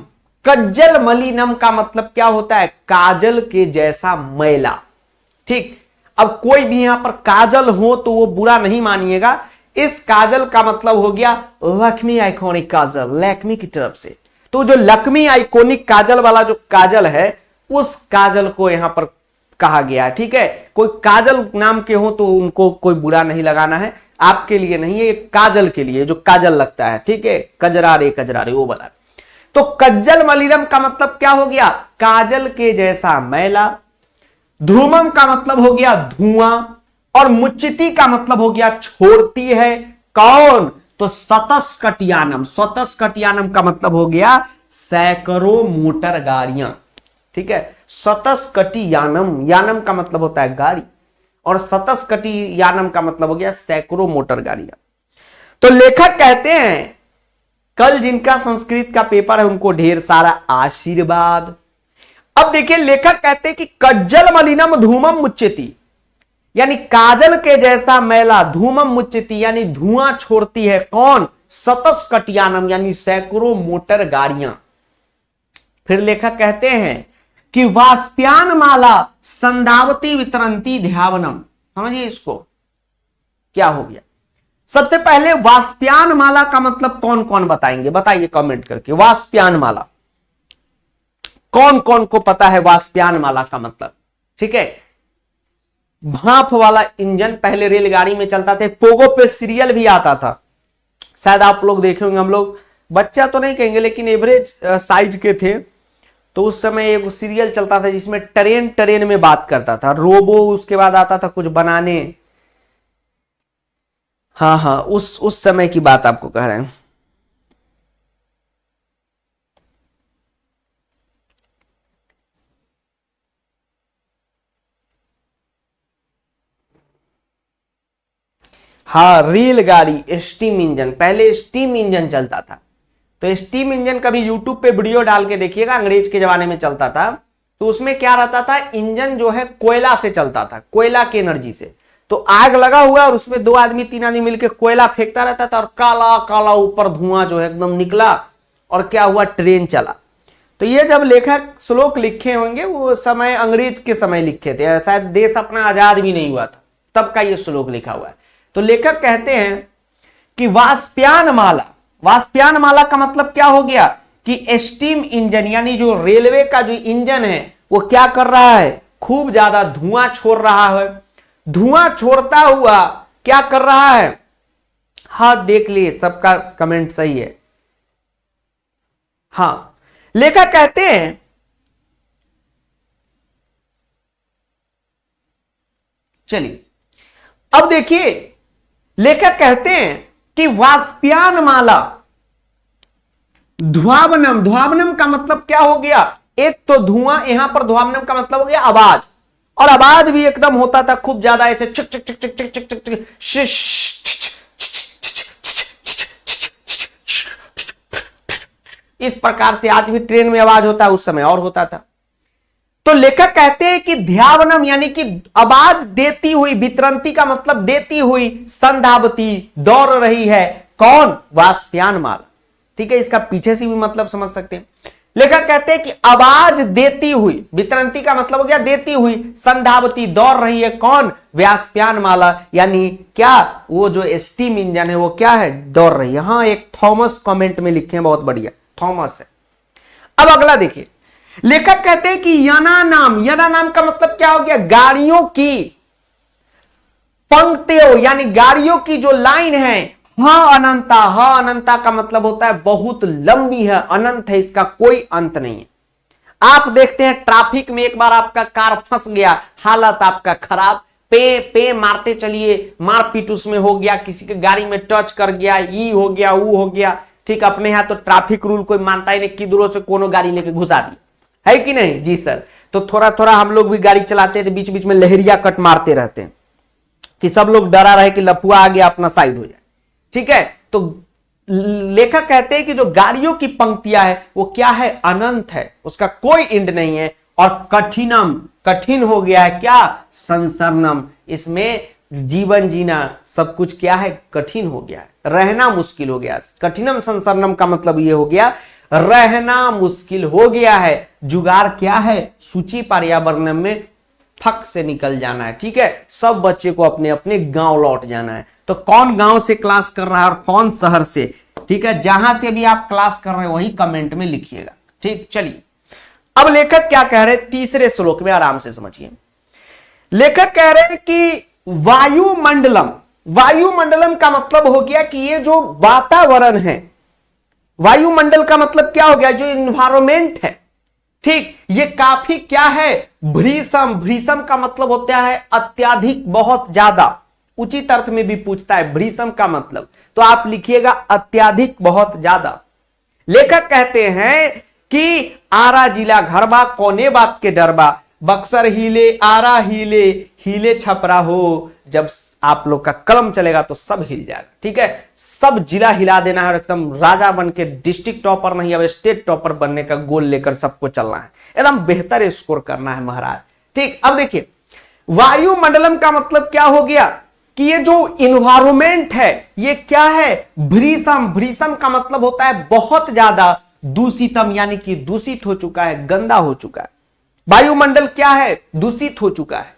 कज्जल मलिनम का मतलब क्या होता है? काजल के जैसा मैला। ठीक, अब कोई भी यहां पर काजल हो तो वो बुरा नहीं मानिएगा, इस काजल का मतलब हो गया लक्ष्मी आइकॉनिक काजल, लैक्मी की तरफ से। तो जो लक्ष्मी आइकॉनिक काजल वाला जो काजल है, उस काजल को यहां पर कहा गया है। ठीक है, कोई काजल नाम के हो तो उनको कोई बुरा नहीं लगाना है, आपके लिए नहीं है, काजल के लिए, जो काजल लगता है। ठीक है, कजरारे कजरारे वो वाला। तो कज्जल मलिनम का मतलब क्या हो गया? काजल के जैसा मैला। धूमम का मतलब हो गया धुआं, और मुच्चिति का मतलब हो गया छोड़ती है। कौन? तो सतस्कटियानम। सतस्कटियानम का मतलब हो गया सैकड़ों मोटर गाड़ियां। ठीक है, सतस्कटियानम, यानम का मतलब होता है गाड़ी, और सतस्कटियानम का मतलब हो गया सैकड़ों मोटर गाड़ियां। तो लेखक कहते हैं कल जिनका संस्कृत का पेपर है उनको ढेर सारा आशीर्वाद। अब देखिए लेखक कहते हैं कि कज्जल मलिनम धूमम मुच्यति, यानी काजल के जैसा मैला, धूमम मुच्यति यानी धुआं छोड़ती है। कौन? सतस्कटियानम यानी सैकड़ों मोटर गाड़ियां। फिर लेखक कहते हैं कि वाष्प्यान माला संधावती वितरंती ध्यावनम। समझिए इसको क्या हो गया। सबसे पहले वाष्प्यान माला का मतलब कौन कौन बताएंगे, बताइए कमेंट करके। वाष्प्यान माला कौन कौन को पता है? वाष्प्यान माला का मतलब, ठीक है, भाप वाला इंजन पहले रेलगाड़ी में चलता था। पोगो पे सीरियल भी आता था, शायद आप लोग देखे होंगे। हम लोग बच्चा तो नहीं कहेंगे लेकिन एवरेज साइज के थे, तो उस समय एक सीरियल चलता था जिसमें ट्रेन में बात करता था रोबो, उसके बाद आता था कुछ बनाने। हाँ हाँ, उस समय की बात आपको कह रहे हैं। हाँ, रेलगाड़ी, स्टीम इंजन, पहले स्टीम इंजन चलता था। तो स्टीम इंजन कभी यूट्यूब पे वीडियो डाल के देखिएगा, अंग्रेज के जमाने में चलता था। तो उसमें क्या रहता था, इंजन जो है कोयला से चलता था, कोयला की एनर्जी से। तो आग लगा हुआ और उसमें 2 आदमी 3 आदमी मिलकर कोयला फेंकता रहता था और काला काला ऊपर धुआं जो है एकदम निकला, और क्या हुआ, ट्रेन चला। तो ये जब लेखक श्लोक लिखे होंगे वो समय अंग्रेज के समय लिखे थे, शायद देश अपना आजाद भी नहीं हुआ था तब का ये श्लोक लिखा हुआ है। तो लेखक कहते हैं कि वाष्प्यान माला, वाष्प्यान माला का मतलब क्या हो गया कि स्टीम इंजन यानी जो रेलवे का जो इंजन है वो क्या कर रहा है, खूब ज्यादा धुआं छोड़ रहा है। धुआं छोड़ता हुआ क्या कर रहा है? हाँ, देख लिए, सबका कमेंट सही है। हाँ, लेखक कहते हैं चलिए अब देखिए, लेखक कहते हैं कि वाष्प्यान माला ध्वावनम। ध्वावनम का मतलब क्या हो गया? एक तो धुआं, यहां पर ध्वावनम का मतलब हो गया आवाज, और आवाज भी एकदम होता था खूब ज्यादा ऐसे चिक चिक चिक चिक चिक चिक चिक चिक इस प्रकार से आज भी ट्रेन में आवाज होता है, उस समय और होता था। तो लेखक कहते हैं कि ध्यावनम यानी कि आवाज देती हुई, वितरंती का मतलब देती हुई, संधावती दौड़ रही है, कौन? वाष्पयान माला। ठीक है, इसका पीछे से भी मतलब समझ सकते हैं। लेखक कहते हैं कि आवाज देती हुई, वितरंती का मतलब हो गया देती हुई, संधावती दौड़ रही है, कौन? वाष्पयान माला, यानी क्या? वो जो स्टीम इंजन है वो क्या है? दौड़ रही है। हाँ, एक थॉमस कमेंट में लिखे हैं, बहुत बढ़िया, थॉमस है। अब अगला देखिए, लेखक कहते हैं कि यना नाम का मतलब क्या हो गया? गाड़ियों की पंक्तियों, यानी गाड़ियों की जो लाइन है, हाँ अनंता का मतलब होता है बहुत लंबी है, अनंत है, इसका कोई अंत नहीं है। आप देखते हैं ट्रैफिक में एक बार आपका कार फंस गया, हालत आपका खराब, पे मारते चलिए, मारपीट उसमें हो गया, किसी के गाड़ी में टच कर गया, ई हो गया, वो हो गया। ठीक, अपने यहां तो ट्रैफिक रूल कोई मानता ही नहीं, किधरों से कोनो गाड़ी लेके घुसा दिया, है कि नहीं? जी सर। तो थोड़ा थोड़ा हम लोग भी गाड़ी चलाते हैं तो बीच बीच में लहरिया कट मारते रहते हैं कि सब लोग डरा रहे कि लफुआ आ गया, अपना साइड हो जाए। ठीक है, तो लेखक कहते हैं कि जो गाड़ियों की पंक्तियां है वो क्या है? अनंत है, उसका कोई एंड नहीं है। और कठिनम, कठिन हो गया है, क्या? संसरनम, इसमें जीवन जीना सब कुछ क्या है? कठिन हो गया है, रहना मुश्किल हो गया। कठिनम संसरनम का मतलब ये हो गया रहना मुश्किल हो गया है। जुगाड़ क्या है? सूची पर्यावरण में फक से निकल जाना है। ठीक है, सब बच्चे को अपने अपने गांव लौट जाना है। तो कौन गांव से क्लास कर रहा है और कौन शहर से? ठीक है, जहां से भी आप क्लास कर रहे हैं वही कमेंट में लिखिएगा। ठीक, चलिए अब लेखक क्या कह रहे हैं तीसरे श्लोक में, आराम से समझिए। लेखक कह रहे हैं कि वायुमंडलम, वायुमंडलम का मतलब हो गया कि ये जो वातावरण है, वायुमंडल का मतलब क्या हो गया? जो इन्वायरमेंट है। ठीक, ये काफी क्या है? भ्रीषम, भ्रीषम का मतलब होता है अत्याधिक, बहुत ज्यादा। उचित अर्थ में भी पूछता है भ्रीषम का मतलब, तो आप लिखिएगा अत्याधिक, बहुत ज्यादा। लेखक कहते हैं कि आरा जिला घरबा, कोने बात के डरबा, बक्सर हिले, आरा हिले, हिले छपरा हो। जब आप लोग का कलम चलेगा तो सब हिल जाएगा। ठीक है, सब जिला हिला देना है और एकदम राजा बन के, डिस्ट्रिक्ट टॉपर नहीं, अब स्टेट टॉपर बनने का गोल लेकर सबको चलना है, एकदम बेहतर स्कोर करना है महाराज। ठीक, अब देखिए वायुमंडलम का मतलब क्या हो गया कि ये जो इन्वायरमेंट है ये क्या है? भ्रीषम, भ्रीषम का मतलब होता है बहुत ज्यादा, दूषितम यानी कि दूषित हो चुका है, गंदा हो चुका है। वायुमंडल क्या है? दूषित हो चुका है।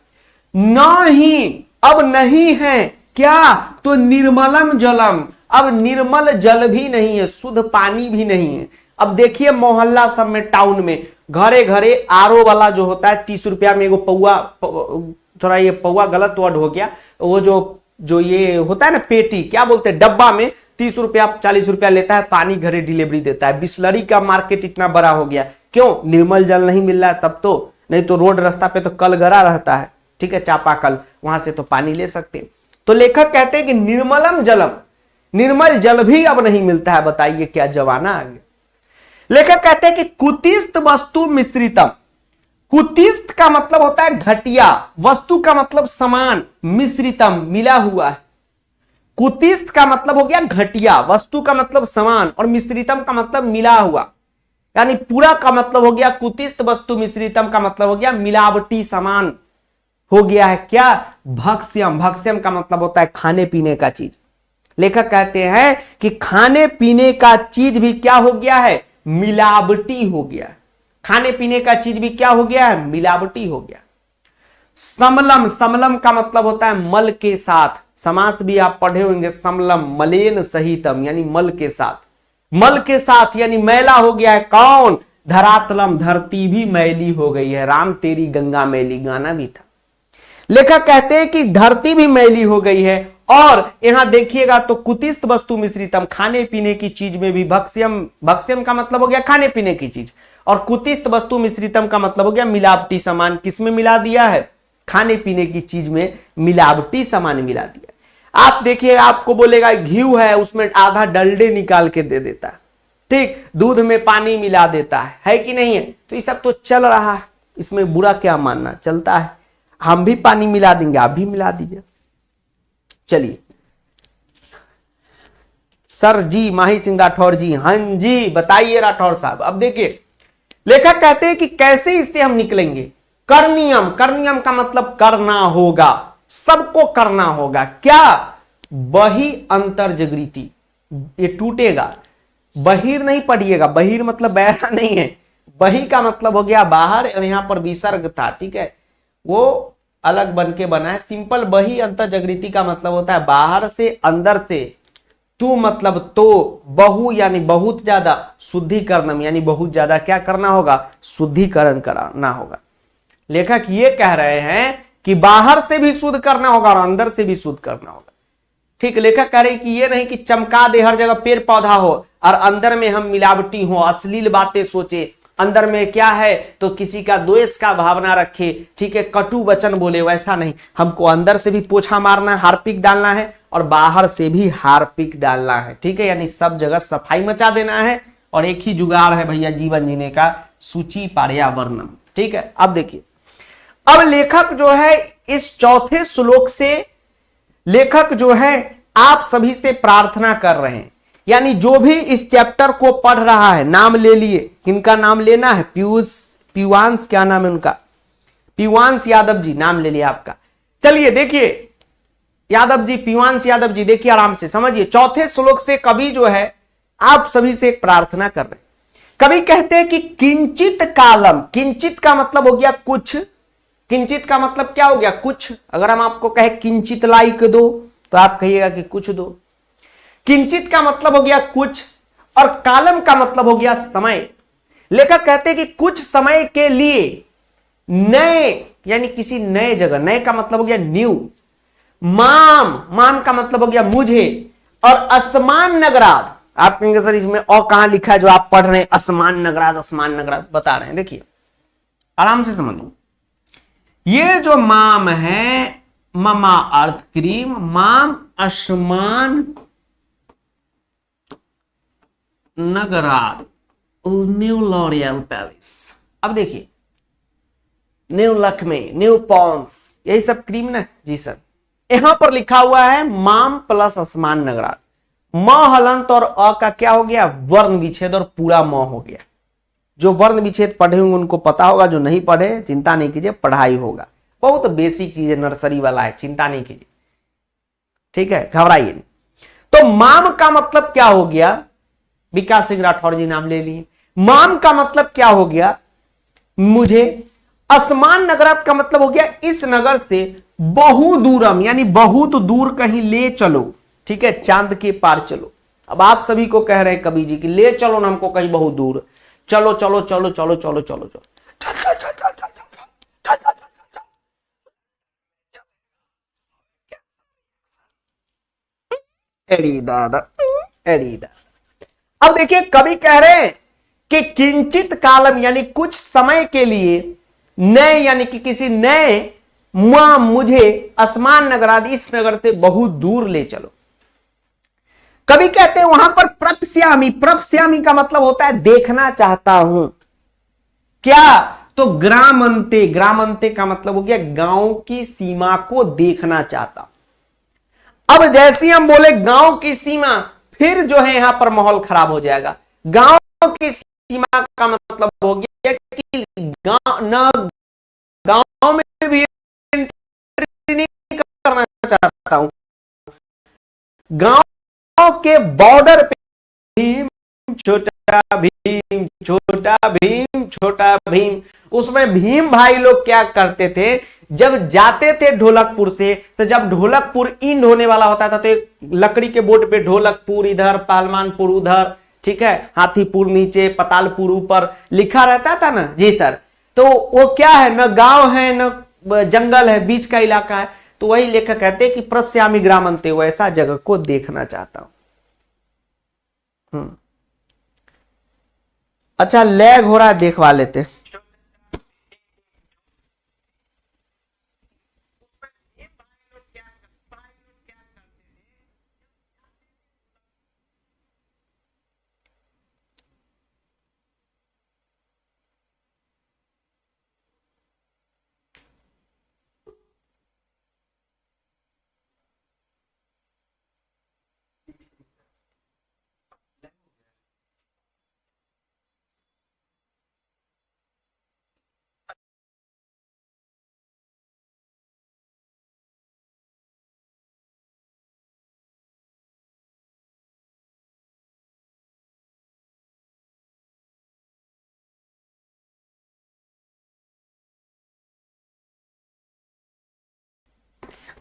नहीं, अब नहीं है क्या? तो निर्मलम जलम, अब निर्मल जल भी नहीं है, शुद्ध पानी भी नहीं है। अब देखिए मोहल्ला सब में, टाउन में घरे घरे आरओ वाला जो होता है 30 रुपया में एगो पौआ, थोड़ा ये पौआ गलत वर्ड हो गया, वो जो ये होता है ना पेटी, क्या बोलते हैं, डब्बा में 30 रुपया 40 रुपया लेता है, पानी घरे डिलीवरी देता है। बिस्लरी का मार्केट इतना बड़ा हो गया, क्यों? निर्मल जल नहीं मिल रहा है तब तो, नहीं तो रोड रास्ता पे तो कल गरा रहता है। ठीक है, चापाकल, वहां से तो पानी ले सकते हैं। तो लेखक कहते हैं कि निर्मलम जलम, निर्मल जल भी अब नहीं मिलता है। बताइए क्या जमाना आ गया। लेखक कहते हैं कि कुतिस्त वस्तु मिश्रितम, कुतिस्त का मतलब होता है घटिया, वस्तु का मतलब समान, मिश्रितम मिला हुआ है। कुतिस्त का मतलब हो गया घटिया, वस्तु का मतलब समान, और मिश्रितम का मतलब मिला हुआ, यानी पूरा का मतलब हो गया कुतिस्त वस्तु, मिश्रितम का मतलब हो गया मिलावटी समान हो गया है। क्या? भक्ष्यम, भक्ष्यम का मतलब होता है खाने पीने का चीज। लेखक कहते हैं कि खाने पीने का चीज भी क्या हो गया है? मिलावटी हो गया। खाने पीने का चीज भी क्या हो गया है? मिलावटी हो गया। समलम, समलम का मतलब होता है मल के साथ, समास भी आप पढ़े होंगे, समलम मलेन सहितम, यानी मल के साथ, मल के साथ यानी मैला हो गया है। कौन? धरातलम, धरती भी मैली हो गई है। राम तेरी गंगा मैली गाना भी था। लेखक कहते हैं कि धरती भी मैली हो गई है। और यहां देखिएगा तो कुतिस्त वस्तु मिश्रितम, खाने पीने की चीज में भी भक्ष्यम, भक्ष्यम का मतलब हो गया खाने पीने की चीज, और कुतिस्त वस्तु मिश्रितम का मतलब हो गया मिलावटी सामान। किसमें मिला दिया है? खाने पीने की चीज में मिलावटी सामान मिला दिया। आप देखिए, आपको बोलेगा घी है, उसमें आधा डलडे निकाल के दे देता है। ठीक, दूध में पानी मिला देता है कि नहीं है? तो ये सब तो चल रहा है, इसमें बुरा क्या मानना, चलता है। हम भी पानी मिला देंगे, आप भी मिला दीजिए। चलिए सर जी, माही सिंह राठौर जी, हाँ जी बताइए राठौर साहब। अब देखिए लेखक कहते हैं कि कैसे इससे हम निकलेंगे। करनियम, करनियम का मतलब करना होगा, सबको करना होगा। क्या? बही अंतर जगृति, ये टूटेगा। बहिर नहीं पढ़िएगा, बहिर मतलब बहरा नहीं है, बही का मतलब हो गया बाहर, और यहां पर विसर्ग था, ठीक है, वो अलग बन के बना है। सिंपल बही अंतर जगृति का मतलब होता है बाहर से अंदर से, तू मतलब तो, बहु यानी बहुत ज्यादा, शुद्धिकरणम यानी बहुत ज्यादा क्या करना होगा, शुद्धिकरण कराना होगा। लेखक ये कह रहे हैं कि बाहर से भी शुद्ध करना होगा और अंदर से भी शुद्ध करना होगा। ठीक, लेखक कह रहे कि ये नहीं कि चमका दे हर जगह पेड़ पौधा हो और अंदर में हम मिलावटी हो, अश्लील बातें सोचे, अंदर में क्या है तो किसी का द्वेष का भावना रखे, ठीक है, कटु वचन बोले, वैसा नहीं। हमको अंदर से भी पोछा मारना है, हार्पिक डालना है, और बाहर से भी हार्पिक डालना है, ठीक है, यानी सब जगह सफाई मचा देना है। और एक ही जुगाड़ है भैया जीवन जीने का, सूची पर्यावरणम। ठीक है, अब देखिए, अब लेखक जो है इस चौथे श्लोक से, लेखक जो है आप सभी से प्रार्थना कर रहे हैं, यानी जो भी इस चैप्टर को पढ़ रहा है, नाम ले लिए, किनका नाम लेना है, पीयूष, पीवांश, क्या नाम है उनका, पीवांश यादव जी, नाम ले लिया आपका। चलिए देखिए यादव जी, पीवांश यादव जी, देखिए आराम से समझिए। चौथे श्लोक से कवि जो है आप सभी से एक प्रार्थना कर रहे हैं। कवि कहते हैं कि किंचित कालम, किंचित का मतलब हो गया कुछ, किंचित का मतलब क्या हो गया, कुछ। अगर हम आपको कहे किंचित लाइक दो तो आप कहिएगा कि कुछ दो। किंचित का मतलब हो गया कुछ, और कालम का मतलब हो गया समय। लेखक कहते हैं कि कुछ समय के लिए नए, यानी किसी नए जगह, नए का मतलब हो गया न्यू, माम, माम का मतलब हो गया मुझे, और असमान नगराद, आप कहेंगे सर इसमें और कहां लिखा है जो आप पढ़ रहे हैं, असमान नगराद, असमान नगराद बता रहे हैं। देखिए आराम से समझ लो, ये जो माम है, ममा अर्थ क्रीम, माम असमान नगराद, न्यू लॉरियल पैलेस। अब देखिए न्यू लक्ष्मी, न्यू पॉन्स, यही सब क्रीम ना जी सर। यहां पर लिखा हुआ है माम प्लस असमान नगराद, म हलंत और अ का क्या हो गया, वर्ण विच्छेद, और पूरा म हो गया। जो वर्ण विच्छेद पढ़े होंगे उनको पता होगा, जो नहीं पढ़े चिंता नहीं कीजिए, पढ़ाई होगा, बहुत बेसिक चीज है, नर्सरी वाला है, चिंता नहीं कीजिए, ठीक है, घबराइए नहीं। तो माम का मतलब क्या हो गया, विकास सिंह राठौर जी नाम ले लिए। माम का मतलब क्या हो गया, मुझे। असमान नगरात का मतलब हो गया इस नगर से बहु दूरम, यानी बहुत दूर कहीं ले चलो, ठीक है, चांद के पार चलो। अब आप सभी को कह रहे हैं कवि जी कि ले चलो ना हमको कहीं बहुत दूर, चलो चलो चलो चलो चलो चलो चलो, एड़ी दादा, एड़ी दादा। अब देखिए कवि कह रहे हैं कि किंचित कालम, यानी कुछ समय के लिए, नए यानी कि किसी नए, मुझे असमान नगरादि, इस नगर से बहुत दूर ले चलो। कवि कहते हैं वहां पर प्रपश्यामी, प्रपश्यामी का मतलब होता है देखना चाहता हूं। क्या? तो ग्रामंते, ग्रामंते का मतलब हो गया गांव की सीमा को देखना चाहता। अब जैसे हम बोले गांव की सीमा, फिर जो है यहां पर माहौल खराब हो जाएगा। गांव की सीमा का मतलब हो गया कि गांव न, गांव में भी एंट्री नहीं करना चाहता हूं, गांव के बॉर्डर पे भीम, छोटा भीम, छोटा भीम, छोटा भीम। उसमें भीम भाई लोग क्या करते थे, जब जाते थे ढोलकपुर से, तो जब ढोलकपुर इंड होने वाला होता था तो एक लकड़ी के बोर्ड पे ढोलकपुर इधर, पालमानपुर उधर, ठीक है, हाथीपुर नीचे, पतालपुर ऊपर लिखा रहता था ना जी सर। तो वो क्या है, न गांव है न जंगल है, बीच का इलाका है। तो वही लेखक कहते हैं कि प्रपश्यामी ग्रामंते, वैसा जगह को देखना चाहता हूं। अच्छा लैग हो रहा है, देखवा लेते।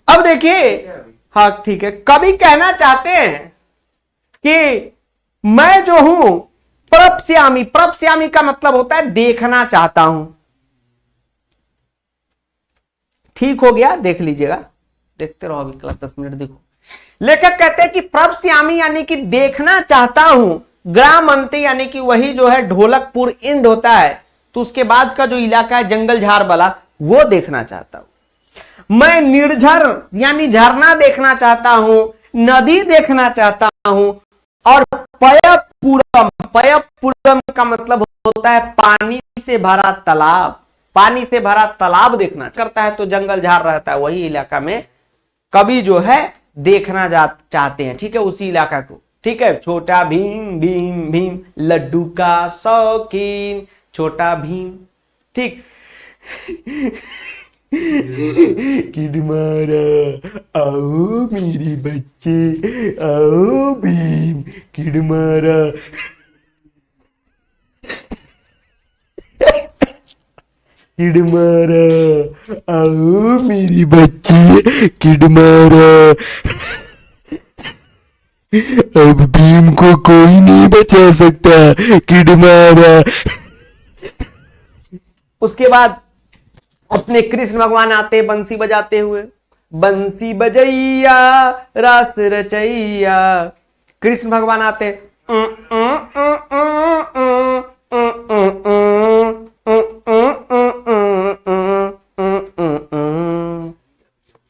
अब देखिए, हाँ ठीक है, कवि कहना चाहते हैं कि मैं जो हूं प्रप्स्यामी, प्रप्स्यामी का मतलब होता है देखना चाहता हूं। ठीक हो गया, देख लीजिएगा, देखते रहो अभी क्लास 10 मिनट देखो। लेखक कहते हैं कि प्रप्स्यामी यानी कि देखना चाहता हूं, ग्रामंती यानी कि वही जो है ढोलकपुर इंड होता है, तो उसके बाद का जो इलाका है जंगल झाड़ वाला, वो देखना चाहता हूं। मैं निर्झर यानी झरना देखना चाहता हूं, नदी देखना चाहता हूं, और पयपुरम, पयपुरम का मतलब होता है पानी से भरा तालाब, पानी से भरा तालाब देखना करता है, तो जंगल झाड़ रहता है वही इलाका में कवि जो है देखना चाहते हैं। ठीक है, उसी इलाका को। ठीक है, छोटा भीम, भीम भीम लड्डू का शौकीन, छोटा भीम। ठीक किड मारा, आओ मेरे बच्चे, आओ भीम, किड मारा। किड मारा, आओ मेरे बच्चे, किड मारा। अब भीम को कोई नहीं बचा सकता, किड मारा। उसके बाद अपने कृष्ण भगवान आते बंसी बजाते हुए, बंसी बजैया रास रचैया। कृष्ण भगवान आते,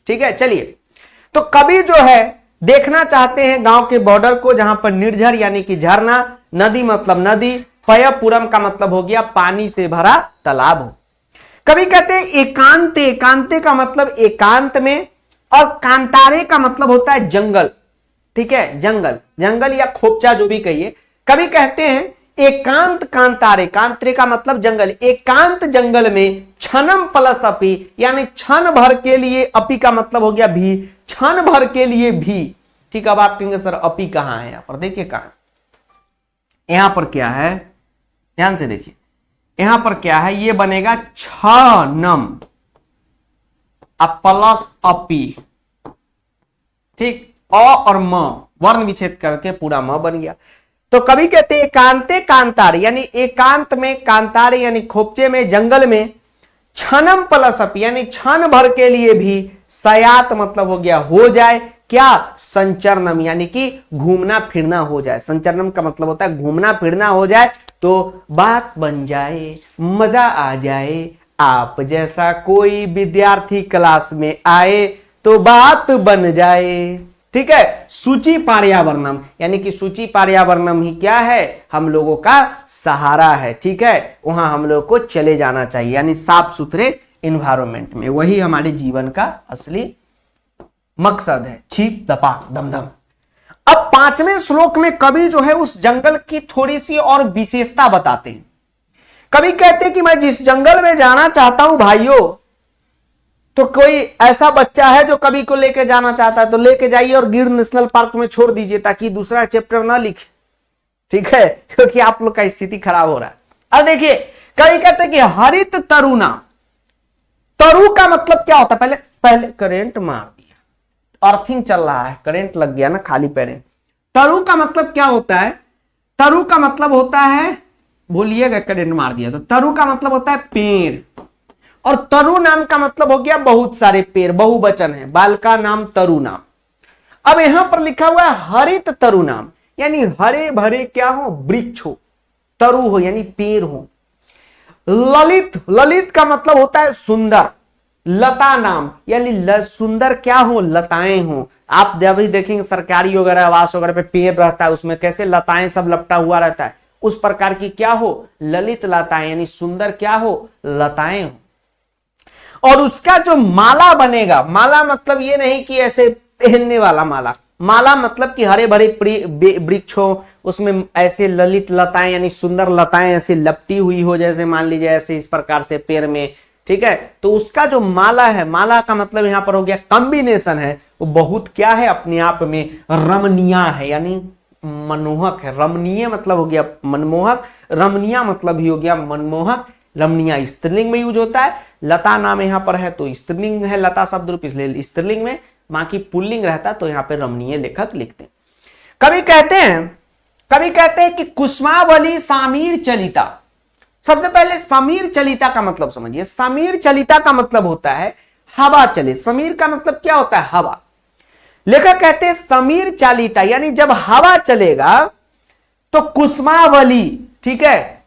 ठीक है। चलिए, तो कवि जो है देखना चाहते हैं गांव के बॉर्डर को जहां पर निर्झर यानी कि झरना, नदी मतलब नदी, पयपुरम का मतलब हो गया पानी से भरा तालाब हो। कवि कहते हैं एकांत, एकांते का मतलब एकांत में, और कांतारे का मतलब होता है जंगल। ठीक है, जंगल, जंगल या खोपचा जो भी कहिए। कवि कहते हैं एकांत कांतारे, कांतरे का मतलब जंगल, एकांत जंगल में क्षणम प्लस अपी यानी क्षण भर के लिए, अपी का मतलब हो गया भी, क्षण भर के लिए भी। ठीक, अब आप कहेंगे सर अपी कहां है, यहां पर देखिए कहां, यहां पर क्या है, ध्यान से देखिए, यहां पर क्या है, ये बनेगा क्षणम प्लस अपी। ठीक, अ और म वर्ण विच्छेद करके पूरा म बन गया। तो कवि कहते हैं एकांते कांतारे यानी एकांत में, कांतारे यानी खोपचे में, जंगल में, क्षणम प्लस अपी यानी क्षण भर के लिए भी, सयात मतलब हो गया हो जाए, क्या, संचरणम यानी कि घूमना फिरना हो जाए। संचरणम का मतलब होता है घूमना फिरना हो जाए, तो बात बन जाए, मजा आ जाए। आप जैसा कोई विद्यार्थी क्लास में आए तो बात बन जाए। ठीक है, सूची पर्यावरणम यानी कि सूची पर्यावरणम ही क्या है, हम लोगों का सहारा है। ठीक है, वहां हम लोग को चले जाना चाहिए, यानी साफ सुथरे इन्वायरमेंट में, वही हमारे जीवन का असली मकसद है। छीप दपा दमदम। अब 5वें श्लोक में कवि जो है उस जंगल की थोड़ी सी और विशेषता बताते हैं। कवि कहते हैं कि मैं जिस जंगल में जाना चाहता हूं भाइयों, तो कोई ऐसा बच्चा है जो कवि को लेके जाना चाहता है तो लेके जाइए और गिर नेशनल पार्क में छोड़ दीजिए, ताकि दूसरा चैप्टर ना लिखे। ठीक है, क्योंकि आप लोग का स्थिति खराब हो रहा है। अब देखिए, कवि कहते हैं कि हरित तरुना, तरु का मतलब क्या होता है, पहले पहले करेंट मार दिया, अर्थिंग चल रहा है, करंट लग गया ना खाली पैरे। तरु का मतलब क्या होता है, तरु का मतलब होता है, भूलिएगा करंट मार दिया, तो तरु का मतलब होता है पेड़, और तरु नाम का मतलब हो गया बहुत सारे पेड़, बहुवचन है, बालका नाम तरु नाम। अब यहां पर लिखा हुआ है हरित तरु नाम, यानी हरे भरे क्या हो, वृक्ष हो, तरु हो यानी पेड़ हो। ललित, ललित का मतलब होता है सुंदर, लता नाम यानी सुंदर क्या हो, लताएं हो। आप जब भी देखेंगे सरकारी वगैरह आवास वगैरह पे पेड़ रहता है, उसमें कैसे लताएं सब लपटा हुआ रहता है, उस प्रकार की क्या हो, ललित लताएं यानी सुंदर क्या हो, लताएं हो। और उसका जो माला बनेगा, माला मतलब ये नहीं कि ऐसे पहनने वाला माला, माला मतलब कि हरे भरे वृक्ष हो, उसमें ऐसे ललित लताएं यानी सुंदर लताएं ऐसे लपटी हुई हो, जैसे मान लीजिए ऐसे इस प्रकार से पेड़ में। ठीक है, तो उसका जो माला है, माला का मतलब यहां पर हो गया कॉम्बिनेशन है, वो बहुत क्या है, अपने आप में रमणीय है, यानी मनमोहक है। रमणीय मतलब हो गया मनमोहक, रमणीय मतलब ही हो गया मनमोहक, रमणीय स्त्रीलिंग में यूज होता है, लता नाम यहां पर है तो स्त्रीलिंग है लता शब्द रूप, इसलिए स्त्रीलिंग में, बाकी पुल्लिंग रहता तो यहां पर रमणीय लेखक लिखते हैं। कभी कहते हैं कि कुसुमावली समीर चलिता। सबसे पहले समीर चलिता का मतलब समझिए। समीर चलिता का मतलब होता है हवा चले। समीर का मतलब क्या होता है? हवा। लेखक कहते हैं समीर चालिता, यानी जब हवा चलेगा तो कुसुमावली, ठीक है,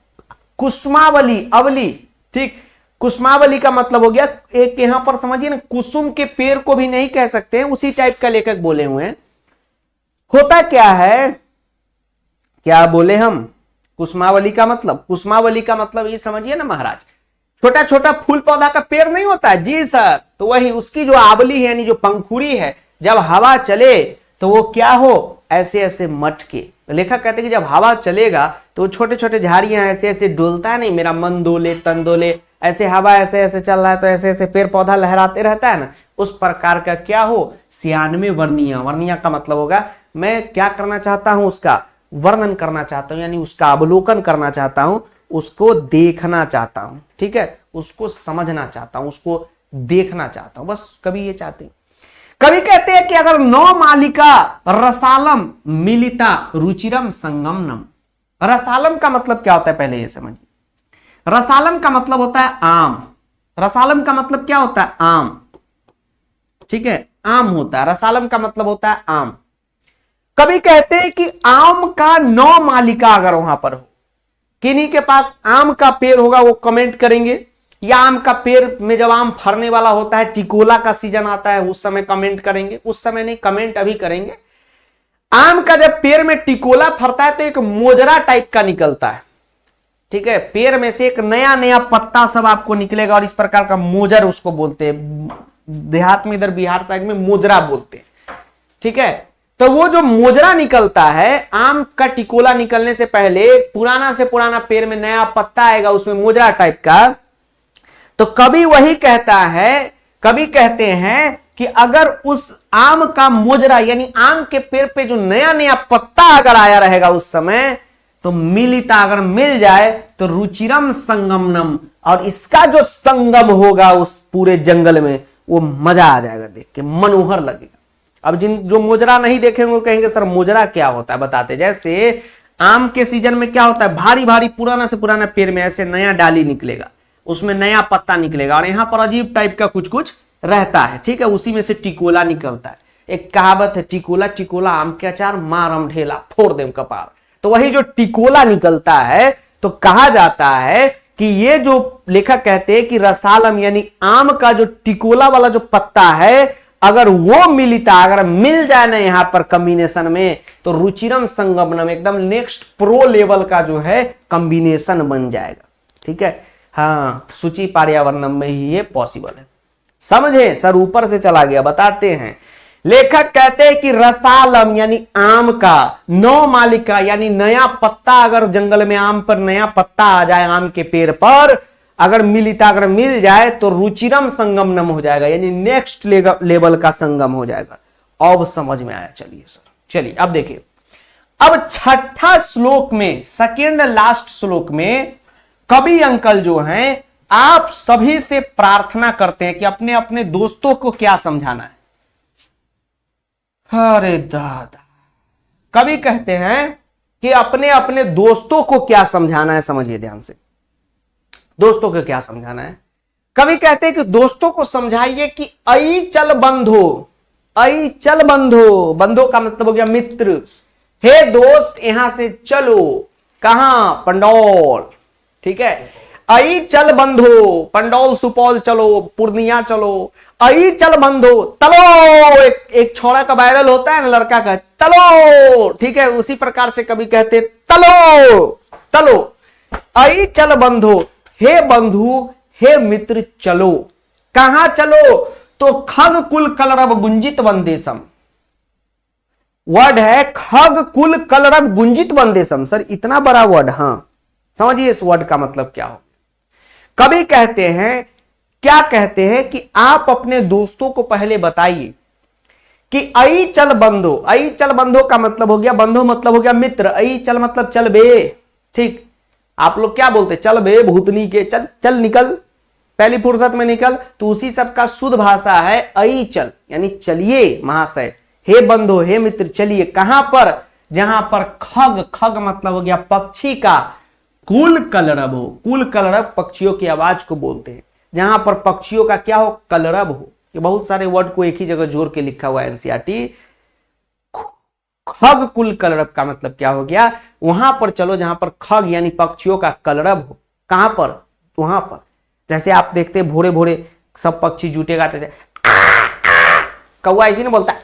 कुसुमावली, अवली, ठीक, कुसुमावली का मतलब हो गया एक, यहां पर समझिए ना, कुसुम के पेड़ को भी नहीं कह सकते हैं, उसी टाइप का लेखक बोले हुए हैं। होता क्या है, क्या बोले हम, कुसुमावली का मतलब ये समझिए ना महाराज, छोटा छोटा फूल पौधा का पेड़ नहीं होता है? जी सर। तो वही उसकी जो आवली है, यानी जो पंखुड़ी है, जब हवा चले तो वो क्या हो, ऐसे ऐसे मटके। तो लेखक कहते हैं कि जब हवा चलेगा तो छोटे छोटे झाड़ियां ऐसे ऐसे डोलता है, नहीं मेरा मन डोले तन डोले, ऐसे हवा ऐसे ऐसे चल रहा है तो ऐसे ऐसे पेड़ पौधा लहराते रहता है ना, उस प्रकार का क्या हो, 96 वर्णीय। वर्णीय का मतलब होगा मैं क्या करना चाहता हूं, उसका वर्णन करना चाहता हूं, यानी उसका अवलोकन करना चाहता हूं, उसको देखना चाहता हूं, ठीक है, उसको समझना चाहता हूं, उसको देखना चाहता हूं, बस कभी ये चाहते हैं। कभी कहते हैं कि अगर 9 मालिका रसालम मिलिता रुचिरम संगमनम। रसालम का मतलब क्या होता है, पहले ये समझिए। रसालम का मतलब होता है आम। रसालम का मतलब क्या होता है? आम, ठीक है, आम होता है। रसालम का मतलब होता है आम। कभी कहते हैं कि आम का 9 मालिका अगर वहां पर हो, किन्हीं के पास आम का पेड़ होगा वो कमेंट करेंगे, या आम का पेड़ में जब आम फरने वाला होता है, टिकोला का सीजन आता है, उस समय कमेंट करेंगे। उस समय नहीं, कमेंट अभी करेंगे। आम का जब पेड़ में टिकोला फरता है तो एक मोजरा टाइप का निकलता है, ठीक है, पेड़ में से एक नया नया पत्ता सब आपको निकलेगा, और इस प्रकार का मोजर उसको बोलते हैं। देहात में, इधर बिहार साइड में मोजरा बोलते हैं, ठीक है। तो वो जो मोजरा निकलता है, आम का टिकोला निकलने से पहले पुराना से पुराना पेड़ में नया पत्ता आएगा, उसमें मोजरा टाइप का। तो कभी वही कहता है, कभी कहते हैं कि अगर उस आम का मोजरा, यानी आम के पेड़ पे जो नया नया पत्ता अगर आया रहेगा उस समय, तो मिलिता, अगर मिल जाए तो रुचिरम संगमनम, और इसका जो संगम होगा उस पूरे जंगल में, वो मजा आ जाएगा, देख के मनोहर लगेगा। अब जो मोजरा नहीं देखेंगे वो कहेंगे सर मोजरा क्या होता है, बताते। जैसे आम के सीजन में क्या होता है, भारी भारी पुराना से पुराना पेड़ में ऐसे नया डाली निकलेगा, उसमें नया पत्ता निकलेगा, और यहां पर अजीब टाइप का कुछ कुछ रहता है, ठीक है, उसी में से टिकोला निकलता है। एक कहावत है, टिकोला टिकोला आम के अचार, मारम ढेला फोड़ देम कपार। तो वही जो टिकोला निकलता है, तो कहा जाता है कि ये जो लेखक कहते हैं कि रसालम, यानी आम का जो टिकोला वाला जो पत्ता है, अगर वो मिलता, अगर मिल जाए ना यहां पर कॉम्बिनेशन में, तो रुचिरम संगमनम, एकदम नेक्स्ट प्रो लेवल का जो है कॉम्बिनेशन बन जाएगा, ठीक है। हाँ, सूची पर्यावरणम में ही ये पॉसिबल है, समझे सर। ऊपर से चला गया, बताते हैं। लेखक कहते हैं कि रसालम यानी आम का 9 मालिका, यानी नया पत्ता, अगर जंगल में आम पर नया पत्ता आ जाए, आम के पेड़ पर अगर मिलिता, अगर मिल जाए, तो रुचिरम संगमनम हो जाएगा, यानी नेक्स्ट लेवल का संगम हो जाएगा। अब समझ में आया? चलिए सर, चलिए अब देखिए। अब छठा श्लोक में, सेकेंड लास्ट श्लोक में, कवि अंकल जो हैं, आप सभी से प्रार्थना करते हैं कि अपने अपने दोस्तों को क्या समझाना है। अरे दादा, कवि कहते हैं कि अपने अपने दोस्तों को क्या समझाना है। समझिए ध्यान से, दोस्तों को क्या समझाना है। कवि कहते हैं कि दोस्तों को समझाइए कि अई चल बंधो, अई चल बंधो, बंधो का मतलब हो गया मित्र। हे दोस्त, यहां से चलो, कहां? पंडौल, ठीक है। अई चल बंधो, पंडौल सुपौल चलो, पूर्णिया चलो। अई चल बंधो, तलो, एक छोरा का वायरल होता है ना, लड़का का, तलो, ठीक है, उसी प्रकार से कभी कहते तलो, तलो। अई चल बंधो, हे बंधु, हे मित्र, चलो। कहां चलो? तो खग कुल कलरव गुंजित वंदेशम, वर्ड है खग कुल कलरव गुंजित वंदेशम। सर इतना बड़ा वर्ड, हां, समझिए इस वर्ड का मतलब क्या हो। कभी कहते हैं, क्या कहते हैं कि आप अपने दोस्तों को पहले बताइए कि अई चल बंधो, अई चल बंधो का मतलब हो गया, बंधो मतलब हो गया मित्र, अई चल मतलब चल बे, ठीक। आप लोग क्या बोलते, चल बे भूतनी के, चल चल निकल, पहली फुर्सत में निकल। तो उसी सब का शुद्ध भाषा है अई चल, यानी चलिए महाशय, हे बंधु, हे मित्र, चलिए। कहां पर, जहां पर खग, खग मतलब हो गया पक्षी का कुल कलरब हो। कुल कलरब पक्षियों की आवाज को बोलते हैं, जहां पर पक्षियों का क्या हो, कलरब हो। ये बहुत सारे वर्ड को एक ही जगह जोड़ के लिखा हुआ है एनसीईआरटी। खग कुल कलरब का मतलब क्या हो गया, वहां पर चलो जहां पर खग यानी पक्षियों का कलरब हो। कहां पर, वहां पर। जैसे आप देखते भोरे भोरे सब पक्षी जूटे गाते थे, कौवा इसी ने बोलता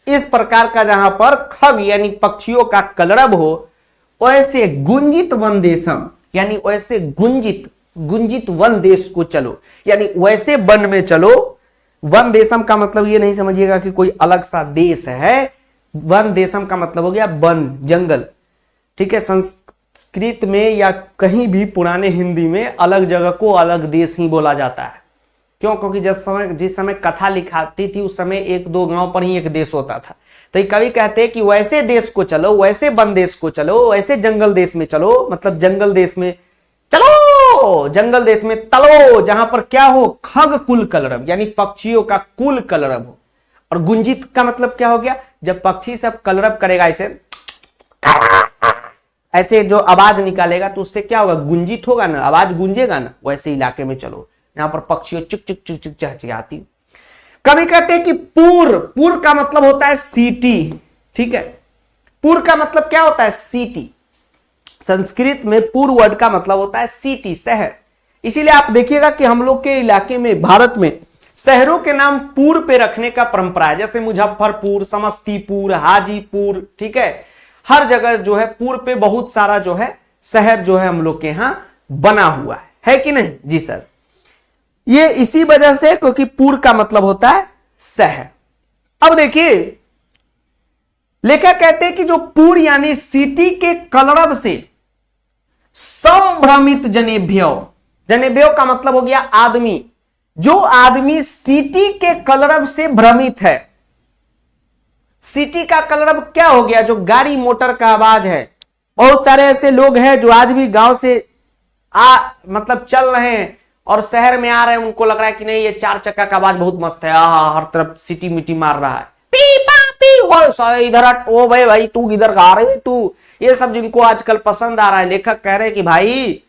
इस प्रकार का जहां पर खग यानी पक्षियों का कलरब हो, वैसे गुंजित वन देशम यानी वैसे गुंजित वन देश को चलो, यानी वैसे वन में चलो। वन देशम का मतलब ये नहीं समझिएगा कि कोई अलग सा देश है, वन देशम का मतलब हो गया वन, जंगल। ठीक है, संस्कृत में या कहीं भी पुराने हिंदी में अलग जगह को अलग देश ही बोला जाता है। क्यों, क्योंकि जिस समय कथा लिखाती थी उस समय एक दो गांव पर ही एक देश होता था। तो कवि कहते हैं कि वैसे देश को चलो, वैसे वन देश को चलो, वैसे जंगल देश में चलो, मतलब जंगल देश में चलो, जंगल देश में तलो, जहां पर क्या हो, खग कुल कलरब यानी पक्षियों का कुल कलरब हो। और गुंजित का मतलब क्या हो गया, जब पक्षी सब कलरब करेगा ऐसे जो आवाज निकालेगा तो उससे क्या होगा, गुंजित होगा ना, आवाज गूंजेगा ना, वैसे इलाके में चलो जहां पर पक्षियों चिक चिक चिक चिक चहचहाती। कभी कहते हैं कि पूर का मतलब होता है सीटी। ठीक है, पूर का मतलब क्या होता है, सीटी। संस्कृत में पूर वर्ड का मतलब होता है सिटी, शहर। इसीलिए आप देखिएगा कि हम लोग के इलाके में, भारत में शहरों के नाम पूर पे रखने का परंपरा है। जैसे मुजफ्फरपुर, समस्तीपुर, हाजीपुर। ठीक है, हर जगह जो है पूर पे बहुत सारा जो है शहर जो है हम लोग के यहां बना हुआ है कि नहीं जी सर। ये इसी वजह से क्योंकि पूर का मतलब होता है शहर। अब देखिए लेखक कहते हैं कि जो पूर यानी सिटी के कलरब से संभ्रमित जनेभ्यो, जनेभ्यो का मतलब हो गया आदमी, जो आदमी सिटी के कलरब से भ्रमित है। सिटी का कलरब क्या हो गया, जो गाड़ी मोटर का आवाज है। बहुत सारे ऐसे लोग हैं जो आज भी गांव से मतलब चल रहे हैं और शहर में आ रहे हैं, उनको लग रहा है कि नहीं ये चार चक्का का आवाज बहुत मस्त है, हर तरफ सिटी मिटी मार रहा है, पी पा पी हो इधर हट, ओ भाई तू इधर गा रही तू, ये सब जिनको आजकल पसंद आ रहा है। लेखक कह रहे हैं कि भाई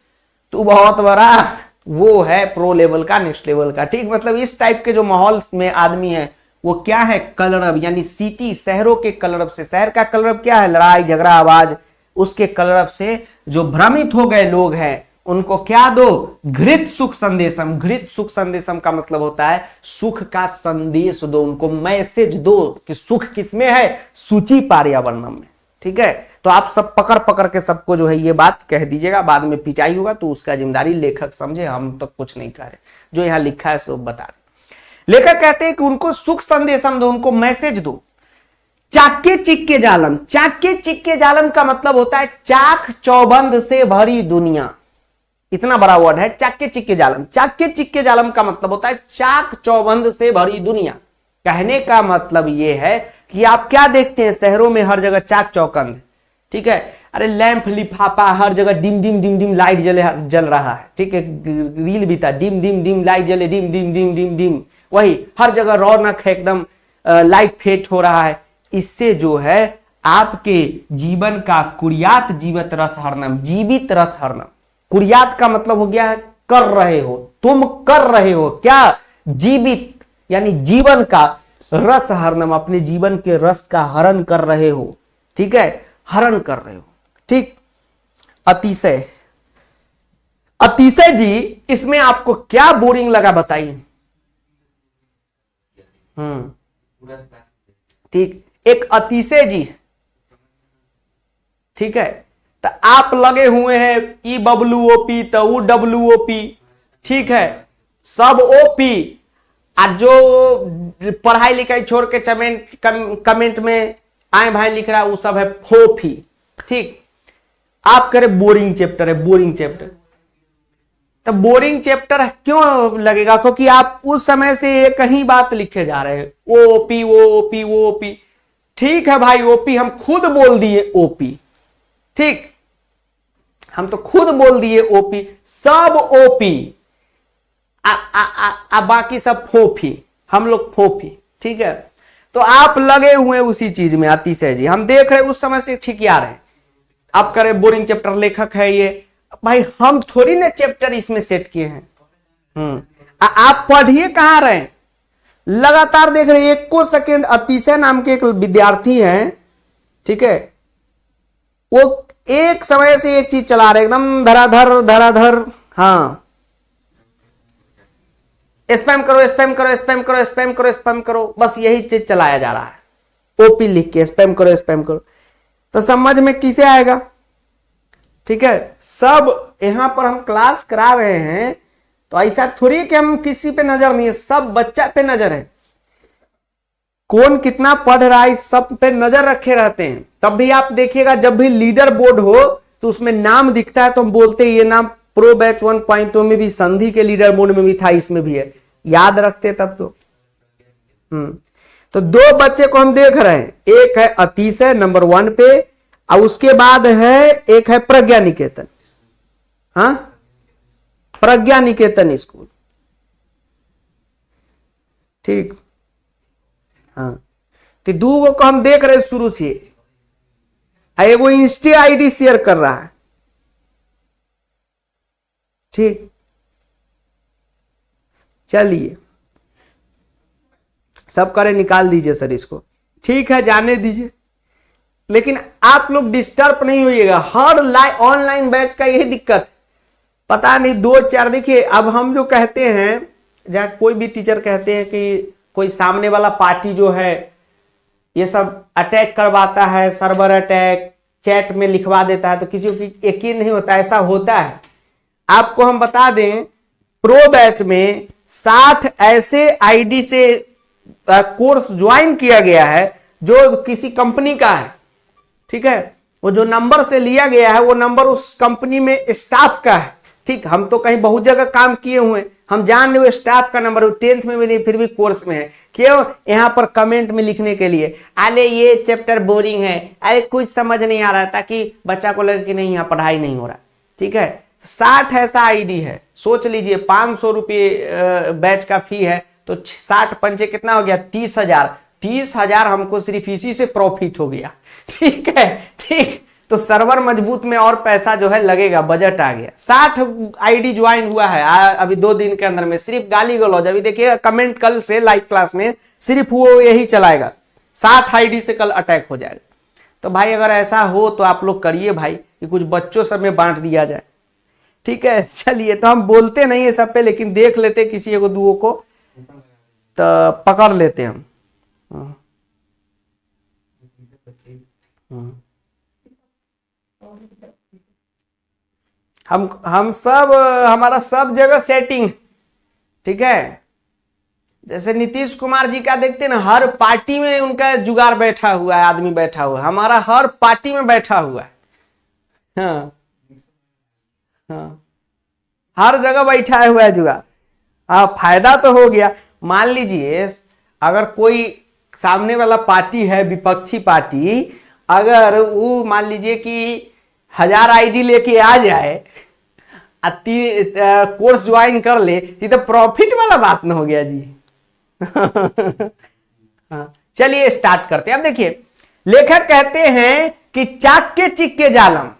तू बहुत बड़ा वो है, प्रो लेवल का, नेक्स्ट लेवल का। ठीक, मतलब इस टाइप के जो माहौल में आदमी है वो क्या है, कलरब यानी सिटी, शहरों के कलरब से। शहर का कलरब क्या है, लड़ाई झगड़ा आवाज, उसके कलरब से जो भ्रमित हो गए लोग हैं उनको क्या दो, घृत सुख संदेशम। घृत सुख संदेशम का मतलब होता है सुख का संदेश दो, उनको मैसेज दो कि सुख किसमें है, सूची पर्यावरणम में। ठीक है, तो आप सब पकड़ पकड़ के सबको जो है ये बात कह दीजिएगा, बाद में पिटाई होगा तो उसका जिम्मेदारी लेखक समझे, हम तो कुछ नहीं कह रहे, जो यहां लिखा है सो बता रहे। लेखक कहते हैं कि उनको सुख संदेशम दो, उनको मैसेज दो। चाके चिक्के जालम, चाके चिक्के जालम का मतलब होता है चाक चौबंद से भरी दुनिया। इतना बड़ा वर्ड है चाके चिक्के जालम। चाके चिक्के जालम का मतलब होता है चाक चौबंद से भरी दुनिया। कहने का मतलब यह है कि आप क्या देखते हैं, शहरों में हर जगह चाक चौकंद। ठीक है, अरे लैंप लिफाफा हर जगह, dim dim dim dim light जल रहा है। ठीक है, रील भी था, डिम डिम डिम लाइट जले, dim dim dim dim dim, वही हर जगह रौनक है, एकदम लाइट फेट हो रहा है। इससे जो है आपके जीवन का कुरियात जीवित रस हरनम, जीवित रस हरनम। कुरियात का मतलब हो गया है कर रहे हो, तुम कर रहे हो क्या, जीवित यानी जीवन का, रस हरणम अपने जीवन के रस का हरण कर रहे हो। ठीक है, हरण कर रहे हो। ठीक, अतिशय, अतिशय जी इसमें आपको क्या बोरिंग लगा बताइए। ठीक, एक अतिशय जी। ठीक है, तो आप लगे हुए हैं ई बबलू ओपी तो ऊ डब्लू ओपी। ठीक है, सब ओपी। आज जो पढ़ाई लिखाई छोड़ के कमेंट में आए भाई लिख रहा है वो सब है फोफी। ठीक, आप करें बोरिंग चैप्टर है, बोरिंग चैप्टर। तो बोरिंग चैप्टर क्यों लगेगा? क्योंकि आप उस समय से एक ही बात लिखे जा रहे हैं, वो ओपी वो ओपी वो ओपी। ठीक है भाई, ओपी हम खुद बोल दिए ओपी, ठीक, हम तो खुद बोल दिए ओपी, सब ओपी, बाकी सब फोफी, हम लोग फोफी, ठीक है। तो आप लगे हुए उसी चीज में अतिशय जी, हम देख रहे उस समय से ठीक यार है। आप करें बोरिंग चैप्टर, लेखक है ये, भाई हम थोड़ी ना चैप्टर इसमें सेट किए हैं। आप पढ़िए कहां रहे, लगातार देख रहे। एक को सेकेंड अतिशय नाम के एक विद्यार्थी हैं, ठीक है, वो एक समय से एक चीज चला रहे, एकदम धराधर धराधर। हाँ, स्पैम करो स्पैम करो स्पैम करो स्पैम करो स्पैम करो, बस यही चीज चलाया जा रहा है। ओपी लिख के स्पैम करो स्पैम करो, तो समझ में किसे आएगा? ठीक है, सब यहां पर हम क्लास करा रहे हैं तो ऐसा थोड़ी कि हम किसी पे नजर नहीं है, सब बच्चा पे नजर है। कौन कितना पढ़ रहा है इस सब पे नजर रखे रहते हैं। तब भी आप देखिएगा, जब भी लीडर बोर्ड हो तो उसमें नाम दिखता है तो हम बोलते हैं ये नाम प्रो बैच 1.0 में भी, संधि के लीडर बोर्ड में भी था, इसमें भी है, याद रखते तब तो। तो दो बच्चे को हम देख रहे हैं, एक है अतिशय नंबर 1 पे, और उसके बाद है एक है प्रज्ञा निकेतन। हाँ, प्रज्ञा निकेतन स्कूल, ठीक। हाँ, तो दो को हम देख रहे शुरू से, एगो इंस्टे आईडी शेयर कर रहा है, ठीक। चलिए सब करे, निकाल दीजिए सर इसको, ठीक है, जाने दीजिए। लेकिन आप लोग डिस्टर्ब नहीं होइएगा, हर ऑनलाइन बैच का यही दिक्कत, पता नहीं 2-4। देखिए अब हम जो कहते हैं, जहां कोई भी टीचर कहते हैं कि कोई सामने वाला पार्टी जो है ये सब अटैक करवाता है, सर्वर अटैक, चैट में लिखवा देता है, तो किसी को यकीन नहीं होता, ऐसा होता है। आपको हम बता दें, प्रो बैच में 60 ऐसे आईडी से कोर्स ज्वाइन किया गया है जो किसी कंपनी का है, ठीक है। वो जो नंबर से लिया गया है वो नंबर उस कंपनी में स्टाफ का है, ठीक। हम तो कहीं बहुत जगह काम किए हुए, हम जान रहे, स्टाफ का नंबर 10th में भी नहीं, फिर भी कोर्स में है। क्यों? यहाँ पर कमेंट में लिखने के लिए, अरे ये चैप्टर बोरिंग है, अरे कुछ समझ नहीं आ रहा, ताकि बच्चा को लगे कि नहीं यहाँ पढ़ाई नहीं हो रहा, ठीक है। 60 ऐसा आईडी है, सोच लीजिए 500 रुपये बैच का फी है, तो 60 पंचे कितना हो गया? 30,000। 30,000 हमको सिर्फ इसी से प्रॉफिट हो गया, ठीक है, ठीक। तो सर्वर मजबूत में और पैसा जो है लगेगा, बजट आ गया। 60 आईडी ज्वाइन हुआ है अभी 2 दिन के अंदर में, सिर्फ गाली गलौज। अभी देखिए कमेंट कल से लाइव क्लास में सिर्फ वो यही चलाएगा, 60 आईडी से कल अटैक हो जाएगा। तो भाई अगर ऐसा हो तो आप लोग करिए भाई, कि कुछ बच्चों सब में बांट दिया जाए, ठीक है। चलिए, तो हम बोलते नहीं है सब पे, लेकिन देख लेते किसी एक दुओ को तो पकड़ लेते हम। हम सब, हमारा सब जगह सेटिंग, ठीक है। जैसे नीतीश कुमार जी का देखते हैं ना, हर पार्टी में उनका जुगाड़ बैठा हुआ है, आदमी बैठा हुआ है, हमारा हर पार्टी में बैठा हुआ है। हाँ हाँ, हर जगह बैठा हुआ है जुगाड़। हाँ, फायदा तो हो गया। मान लीजिए अगर कोई सामने वाला पार्टी है, विपक्षी पार्टी, अगर वो मान लीजिए कि 1000 आईडी लेके आ जाए, कोर्स ज्वाइन कर ले, ये तो प्रॉफिट वाला बात ना हो गया जी। हाँ, चलिए स्टार्ट करते हैं। अब देखिए, लेखक कहते हैं कि चाक के चिक के जालम।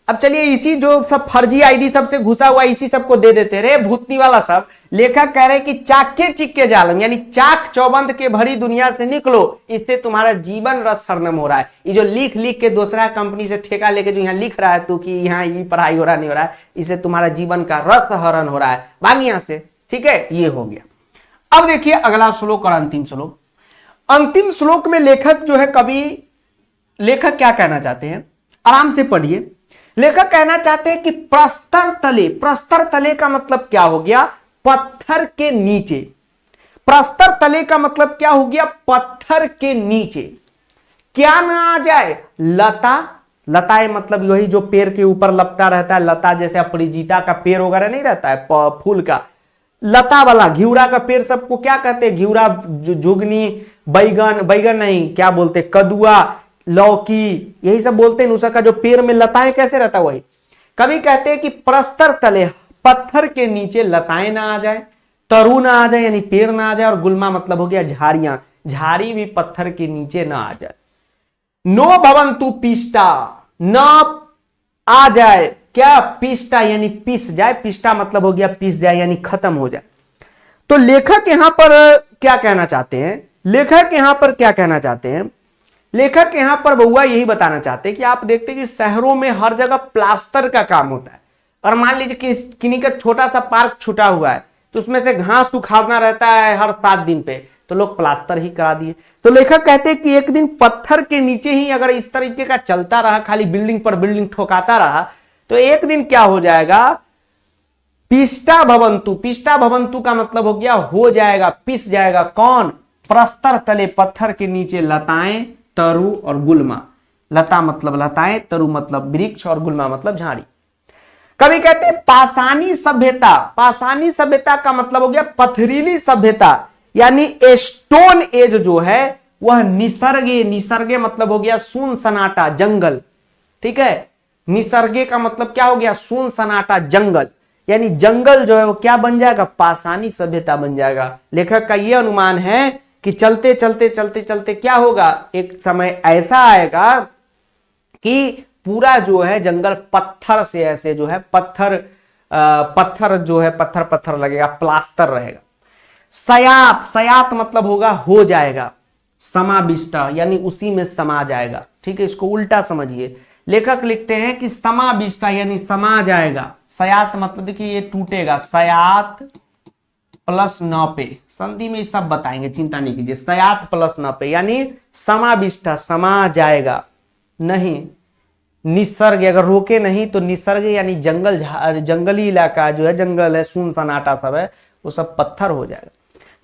अब चलिए इसी जो सब फर्जी आईडी सबसे घुसा हुआ इसी सबको दे देते रहे, भूतनी वाला सब। लेखक कह रहे कि चाक के चिक के जालम, यानी चाक चौबंद के भरी दुनिया से निकलो, इससे तुम्हारा जीवन रस हरनम हो रहा है। ये जो लिख लिख के दूसरा कंपनी से ठेका लेके जो यहाँ लिख रहा है तू कि यहाँ ये पढ़ाई हो रहा नहीं हो रहा है, इससे तुम्हारा जीवन का रस हरण हो रहा है, भाग यहाँ से, ठीक है। ये हो गया। अब देखिए अगला श्लोक और अंतिम श्लोक। अंतिम श्लोक में लेखक जो है, कवि लेखक क्या कहना चाहते हैं, आराम से पढ़िए। लेखक कहना चाहते हैं कि प्रस्तर तले, प्रस्तर तले का मतलब क्या हो गया? पत्थर के नीचे। प्रस्तर तले का मतलब क्या हो गया? पत्थर के नीचे। क्या ना आ जाए? लता, लताएं मतलब वही जो पेड़ के ऊपर लपटा रहता है, लता जैसे अपराजिता का पेड़ वगैरह नहीं रहता है फूल का, लता वाला घिउरा का पेड़ सबको क्या कहते हैं, घिउरा, जुगनी, बैगन, बैगन नहीं क्या बोलते, कदुआ, लौकी, यही सब बोलते हैं। उसका जो पेड़ में लताएं कैसे रहता है वही। कभी कहते हैं कि प्रस्तर तले पत्थर के नीचे लताएं ना आ जाए, तरु ना आ जाए यानी पेड़ ना आ जाए, और गुल्मा मतलब हो गया झाड़ियां, झाड़ी भी पत्थर के नीचे ना आ जाए। नो भवंतु पिष्टा, न आ जाए क्या, पिष्टा यानी पिस जाए, पिष्टा मतलब हो गया पिस जाए यानी खत्म हो जाए। तो लेखक यहां पर क्या कहना चाहते हैं, लेखक यहां पर क्या कहना चाहते हैं, लेखक यहां पर बउआ यही बताना चाहते हैं कि आप देखते हैं कि शहरों में हर जगह प्लास्टर का काम होता है, और मान लीजिए कि किन्हीं का छोटा सा पार्क छूटा हुआ है तो उसमें से घास उखाड़ना रहता है हर 7 दिन पे, तो लोग प्लास्टर ही करा दिए। तो लेखक कहते हैं कि एक दिन पत्थर के नीचे ही अगर इस तरीके का चलता रहा, खाली बिल्डिंग पर बिल्डिंग ठोकाता रहा, तो एक दिन क्या हो जाएगा, पिष्टा भवंतु, पिष्टा भवंतु का मतलब हो गया हो जाएगा, पिस जाएगा कौन, प्रस्तर तले पत्थर के नीचे लताएं, तरु और गुल्मा। लता मतलब लताएं, तरु मतलब वृक्ष और गुल्मा मतलब झाड़ी। कभी कहते हैं पाषाणी सभ्यता, पाषाणी सभ्यता का मतलब हो गया पथरीली सभ्यता, यानी स्टोन एज जो है वह निसर्गे, निसर्गे मतलब हो गया सुन सनाटा जंगल, ठीक है, निसर्गे का मतलब क्या हो गया, सुन सनाटा जंगल, यानी जंगल जो है वो क्या बन जाएगा, पाषाणी सभ्यता बन जाएगा। लेखक का यह अनुमान है कि चलते चलते चलते चलते क्या होगा, एक समय ऐसा आएगा कि पूरा जो है जंगल पत्थर से ऐसे जो है पत्थर जो है पत्थर पत्थर लगेगा, प्लास्टर रहेगा। सयात, सयात मतलब होगा हो जाएगा, समाविष्टा यानी उसी में समा जाएगा, ठीक है, इसको उल्टा समझिए। लेखक लिखते हैं कि समाविष्टा यानी समा जाएगा, सयात मतलब देखिए ये टूटेगा, सयात प्लस न पे, संधि में सब बताएंगे चिंता नहीं कीजिए, सयात प्लस न पे यानी समाविष्टा समा जाएगा, नहीं निसर्ग अगर रोके नहीं तो निसर्ग यानी जंगल, जंगली इलाका जो है, जंगल है, सुन सन्नाटा सब है, वो सब पत्थर हो जाएगा।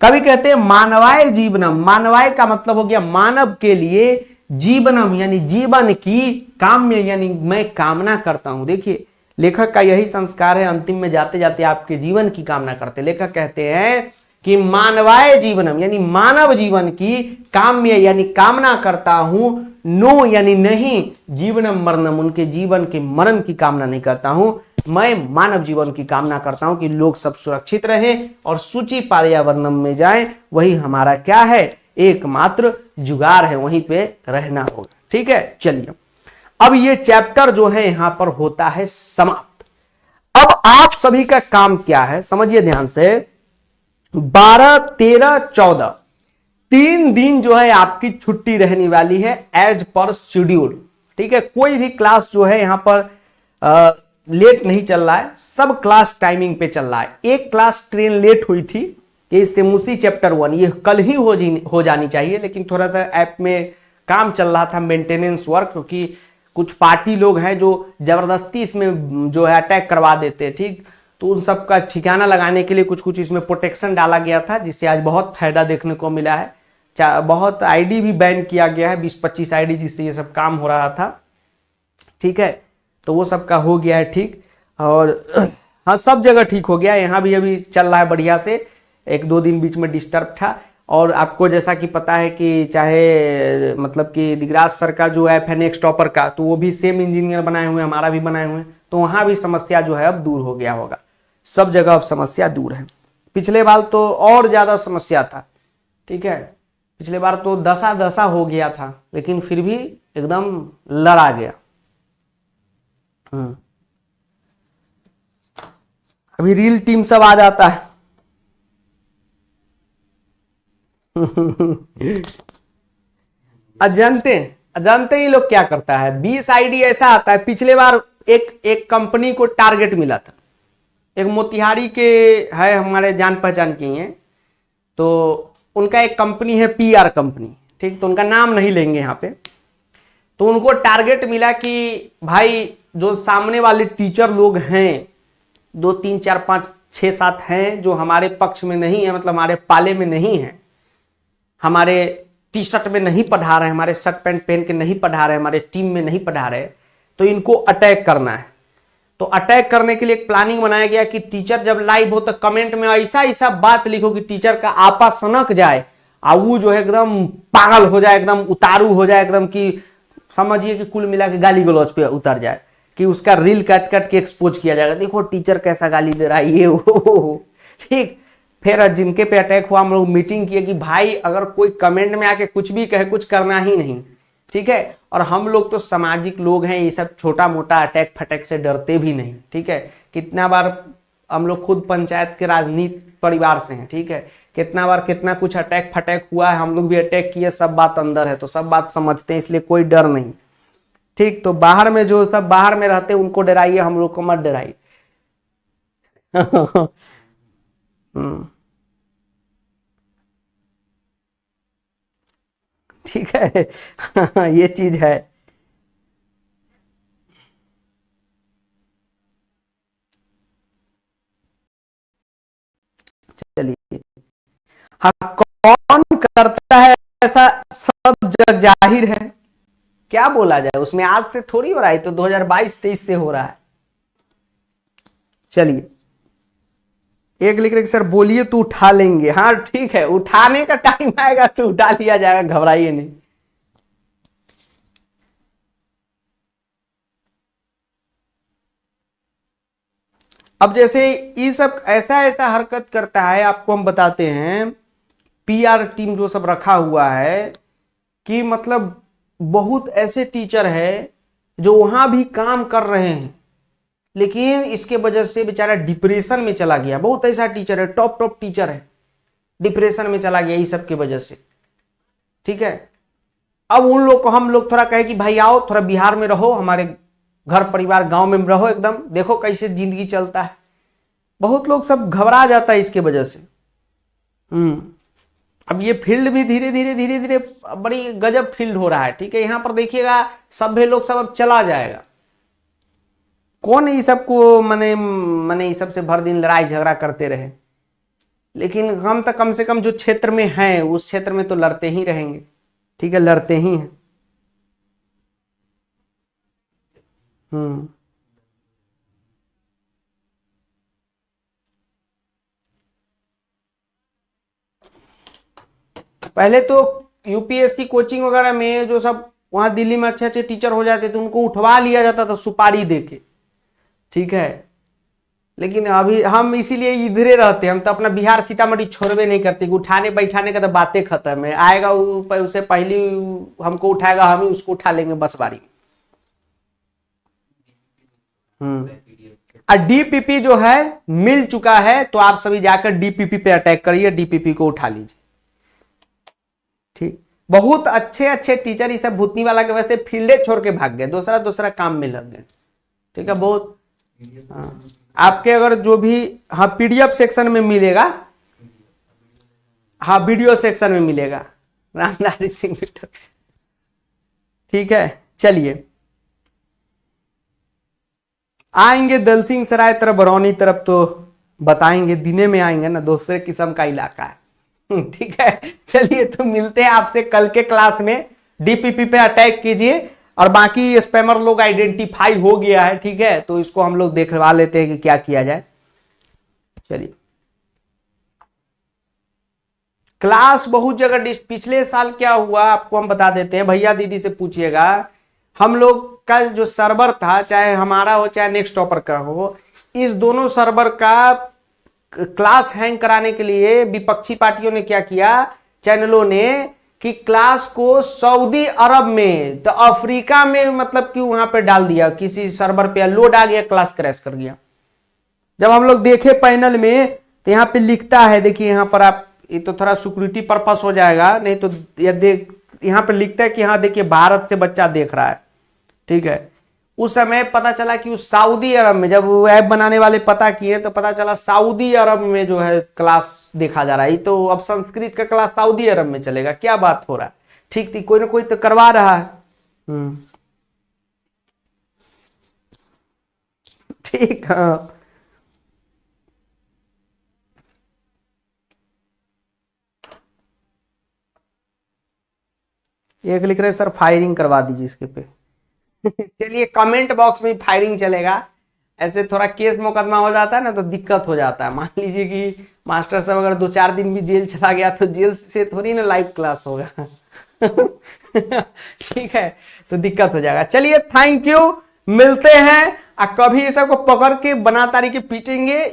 कभी कहते हैं मानवाय जीवनम, मानवाय का मतलब हो गया मानव के लिए, जीवनम यानी जीवन की, काम्य यानी मैं कामना करता हूं। देखिए लेखक का यही संस्कार है, अंतिम में जाते जाते आपके जीवन की कामना करते। लेखक कहते हैं कि मानवाय जीवनम यानी मानव जीवन की, काम्य यानी कामना करता हूं, नो यानी नहीं, जीवनम मरणम उनके जीवन के मरण की कामना नहीं करता हूं, मैं मानव जीवन की कामना करता हूं कि लोग सब सुरक्षित रहे और सूची पर्यावरणम में जाएं, वही हमारा क्या है, एकमात्र जुगाड़ है, वहीं पे रहना होगा। ठीक है, चलिए अब ये चैप्टर जो है यहां पर होता है समाप्त। अब आप सभी का काम क्या है समझिए ध्यान से, 12, 13, 14 3 दिन जो है आपकी छुट्टी रहने वाली है एज पर शेड्यूल। ठीक है, कोई भी क्लास जो है यहां पर लेट नहीं चल रहा है, सब क्लास टाइमिंग पे चल रहा है। एक क्लास ट्रेन लेट हुई थी, ये सेमुसी चैप्टर 1 ये कल ही हो जानी चाहिए, लेकिन थोड़ा सा ऐप में काम चल रहा था, मेंटेनेंस वर्क, क्योंकि कुछ पार्टी लोग हैं जो जबरदस्ती इसमें जो है अटैक करवा देते हैं। ठीक, तो उन सब का ठिकाना लगाने के लिए कुछ कुछ इसमें प्रोटेक्शन डाला गया था, जिससे आज बहुत फायदा देखने को मिला है। बहुत आईडी भी बैन किया गया है, 20-25 आईडी, जिससे ये सब काम हो रहा था। ठीक है, तो वो सब का हो गया है ठीक, और हाँ सब जगह ठीक हो गया, यहाँ भी अभी चल रहा है बढ़िया से। 1-2 दिन बीच में डिस्टर्ब था, और आपको जैसा कि पता है कि चाहे मतलब कि दिगराज सर का जो ऐप है नेक्स्ट टॉपर का, तो वो भी सेम इंजीनियर बनाए हुए हैं, हमारा भी बनाए हुए हैं, तो वहाँ भी समस्या जो है अब दूर हो गया होगा। सब जगह अब समस्या दूर है। पिछले बार तो और ज़्यादा समस्या था। ठीक है, पिछले बार तो दशा हो गया था, लेकिन फिर भी एकदम लड़ा गया। अभी रील टीम सब आ जाता है। अजनते ही लोग क्या करता है, 20 आईडी ऐसा आता है। पिछले बार एक कंपनी को टारगेट मिला था, एक मोतिहारी के है, हमारे जान पहचान की हैं, तो उनका एक कंपनी है PR कंपनी। ठीक, तो उनका नाम नहीं लेंगे यहाँ पे। तो उनको टारगेट मिला कि भाई जो सामने वाले टीचर लोग हैं, 2, 3, 4, 5, 6, 7 हैं जो हमारे पक्ष में नहीं है, मतलब हमारे पाले में नहीं है, हमारे टी शर्ट में नहीं पढ़ा रहे, हमारे शर्ट पैंट पहन के नहीं पढ़ा रहे, हमारे टीम में नहीं पढ़ा रहे, तो इनको अटैक करना है। तो अटैक करने के लिए एक प्लानिंग बनाया गया कि टीचर जब लाइव हो तो कमेंट में ऐसा ऐसा बात लिखो कि टीचर का आपा सनक जाए और वो जो है एकदम पागल हो जाए, एकदम उतारू हो जाए, एकदम कि समझिए कि कुल मिला के गाली गलौज पे उतर जाए, कि उसका रील कट कट के एक्सपोज किया जाएगा, देखो टीचर कैसा गाली दे रहा है ये वो। ठीक। फिर जिनके पे अटैक हुआ हम लोग मीटिंग किए कि भाई अगर कोई कमेंट में आके कुछ भी कहे, कुछ करना ही नहीं, ठीक है। और हम लोग तो सामाजिक लोग हैं, ये सब छोटा मोटा अटैक फटैक से डरते भी नहीं, ठीक है। कितना बार हम लोग खुद पंचायत के राजनीति परिवार से हैं, ठीक है। कितना बार कितना कुछ अटैक फटैक हुआ है, हम लोग भी अटैक किए, सब बात अंदर है तो सब बात समझते हैं, इसलिए कोई डर नहीं। ठीक। तो बाहर में जो सब बाहर में रहते हैं उनको डराइए, हम लोग को मत डराइए। ठीक है। ये चीज है। चलिए। हाँ, कौन करता है ऐसा, सब जग जाहिर है, क्या बोला जाए उसमें, आज से थोड़ी हो रहा है, तो 2022-23 से हो रहा है। चलिए। एक लिख रहे सर बोलिए तो उठा लेंगे, हाँ ठीक है, उठाने का टाइम आएगा तो उठा लिया जाएगा, घबराइए नहीं। अब जैसे ये सब ऐसा ऐसा हरकत करता है, आपको हम बताते हैं, पीआर टीम जो सब रखा हुआ है, कि मतलब बहुत ऐसे टीचर है जो वहां भी काम कर रहे हैं, लेकिन इसके वजह से बेचारा डिप्रेशन में चला गया। बहुत ऐसा टीचर है, टॉप टॉप टीचर है, डिप्रेशन में चला गया इस सब की वजह से, ठीक है। अब उन लोग को हम लोग थोड़ा कहे कि भाई आओ थोड़ा बिहार में रहो, हमारे घर परिवार गांव में रहो, एकदम देखो कैसे जिंदगी चलता है। बहुत लोग सब घबरा जाता है इसके वजह से। अब ये फील्ड भी धीरे धीरे धीरे धीरे बड़ी गजब फील्ड हो रहा है, ठीक है। यहां पर देखिएगा सभ्य लोग सब अब चला जाएगा, कौन ये सबको मने मने ये सबसे भर दिन लड़ाई झगड़ा करते रहे। लेकिन हम तो कम से कम जो क्षेत्र में हैं उस क्षेत्र में तो लड़ते ही रहेंगे, ठीक है, लड़ते ही हैं। हम्म। पहले तो यूपीएससी कोचिंग वगैरह में जो सब वहां दिल्ली में अच्छे अच्छे टीचर हो जाते थे उनको उठवा लिया जाता था सुपारी देके, ठीक है। लेकिन अभी हम इसीलिए इधरे रहते हैं, हम तो अपना बिहार सीतामढ़ी छोड़वे नहीं करते, उठाने बैठाने का तो बातें खत्म है, आएगा उसे पहली हमको उठाएगा, हम ही उसको उठा लेंगे बस बारी। और डीपीपी जो है मिल चुका है, तो आप सभी जाकर डीपीपी पे अटैक करिए, डीपीपी को उठा लीजिए, ठीक। बहुत अच्छे अच्छे टीचर इस भूतनी वाला के वजह से फील्डे छोड़ के भाग गए, दूसरा दूसरा काम में लग गए, ठीक है। बहुत हाँ। आपके अगर जो भी, हाँ पीडीएफ सेक्शन में मिलेगा, हाँ वीडियो सेक्शन में मिलेगा, रामधारी सिंह बिट्टू, ठीक है। चलिए आएंगे दल सिंह सराय तरफ, बरौनी तरफ, तो बताएंगे, दिने में आएंगे ना, दूसरे किस्म का इलाका है, ठीक है। चलिए तो मिलते हैं आपसे कल के क्लास में, डीपीपी पे अटैक कीजिए, और बाकी स्पैमर लोग आइडेंटिफाई हो गया है, ठीक है, तो इसको हम लोग देखवा लेते हैं कि क्या किया जाए। चलिए क्लास बहुत जगह, पिछले साल क्या हुआ आपको हम बता देते हैं, भैया दीदी से पूछिएगा, हम लोग का जो सर्वर था, चाहे हमारा हो चाहे नेक्स्ट टॉपर का हो, इस दोनों सर्वर का क्लास हैंग कराने के लिए विपक्षी पार्टियों ने क्या किया, चैनलों ने, कि क्लास को सऊदी अरब में तो अफ्रीका में मतलब कि वहां पे डाल दिया, किसी सर्वर पे लोड आ गया, क्लास क्रैश कर गया। जब हम लोग देखे पैनल में तो यहाँ पे लिखता है, देखिए यहाँ पर आप, ये तो थोड़ा सिक्योरिटी पर्पस हो जाएगा, नहीं तो यहाँ पे लिखता है कि हाँ देखिए भारत से बच्चा देख रहा है, ठीक है। उस समय पता चला कि उस सऊदी अरब में, जब वो ऐप बनाने वाले पता किए तो पता चला सऊदी अरब में जो है क्लास देखा जा रहा है। तो अब संस्कृत का क्लास सऊदी अरब में चलेगा, क्या बात हो रहा है, ठीक थी, कोई ना कोई तो करवा रहा है। ठीक। हाँ एक लिख रहे सर फायरिंग करवा दीजिए इसके पे। चलिए कमेंट बॉक्स में फायरिंग चलेगा, ऐसे थोड़ा केस मुकदमा हो जाता है ना तो दिक्कत हो जाता है। मान लीजिए कि मास्टर साहब अगर 2-4 दिन भी जेल चला गया तो जेल से थोड़ी ना लाइव क्लास होगा। ठीक है, तो दिक्कत हो जाएगा। चलिए थैंक यू, मिलते हैं। कभी सबको पकड़ के बना तारी के पीटेंगे।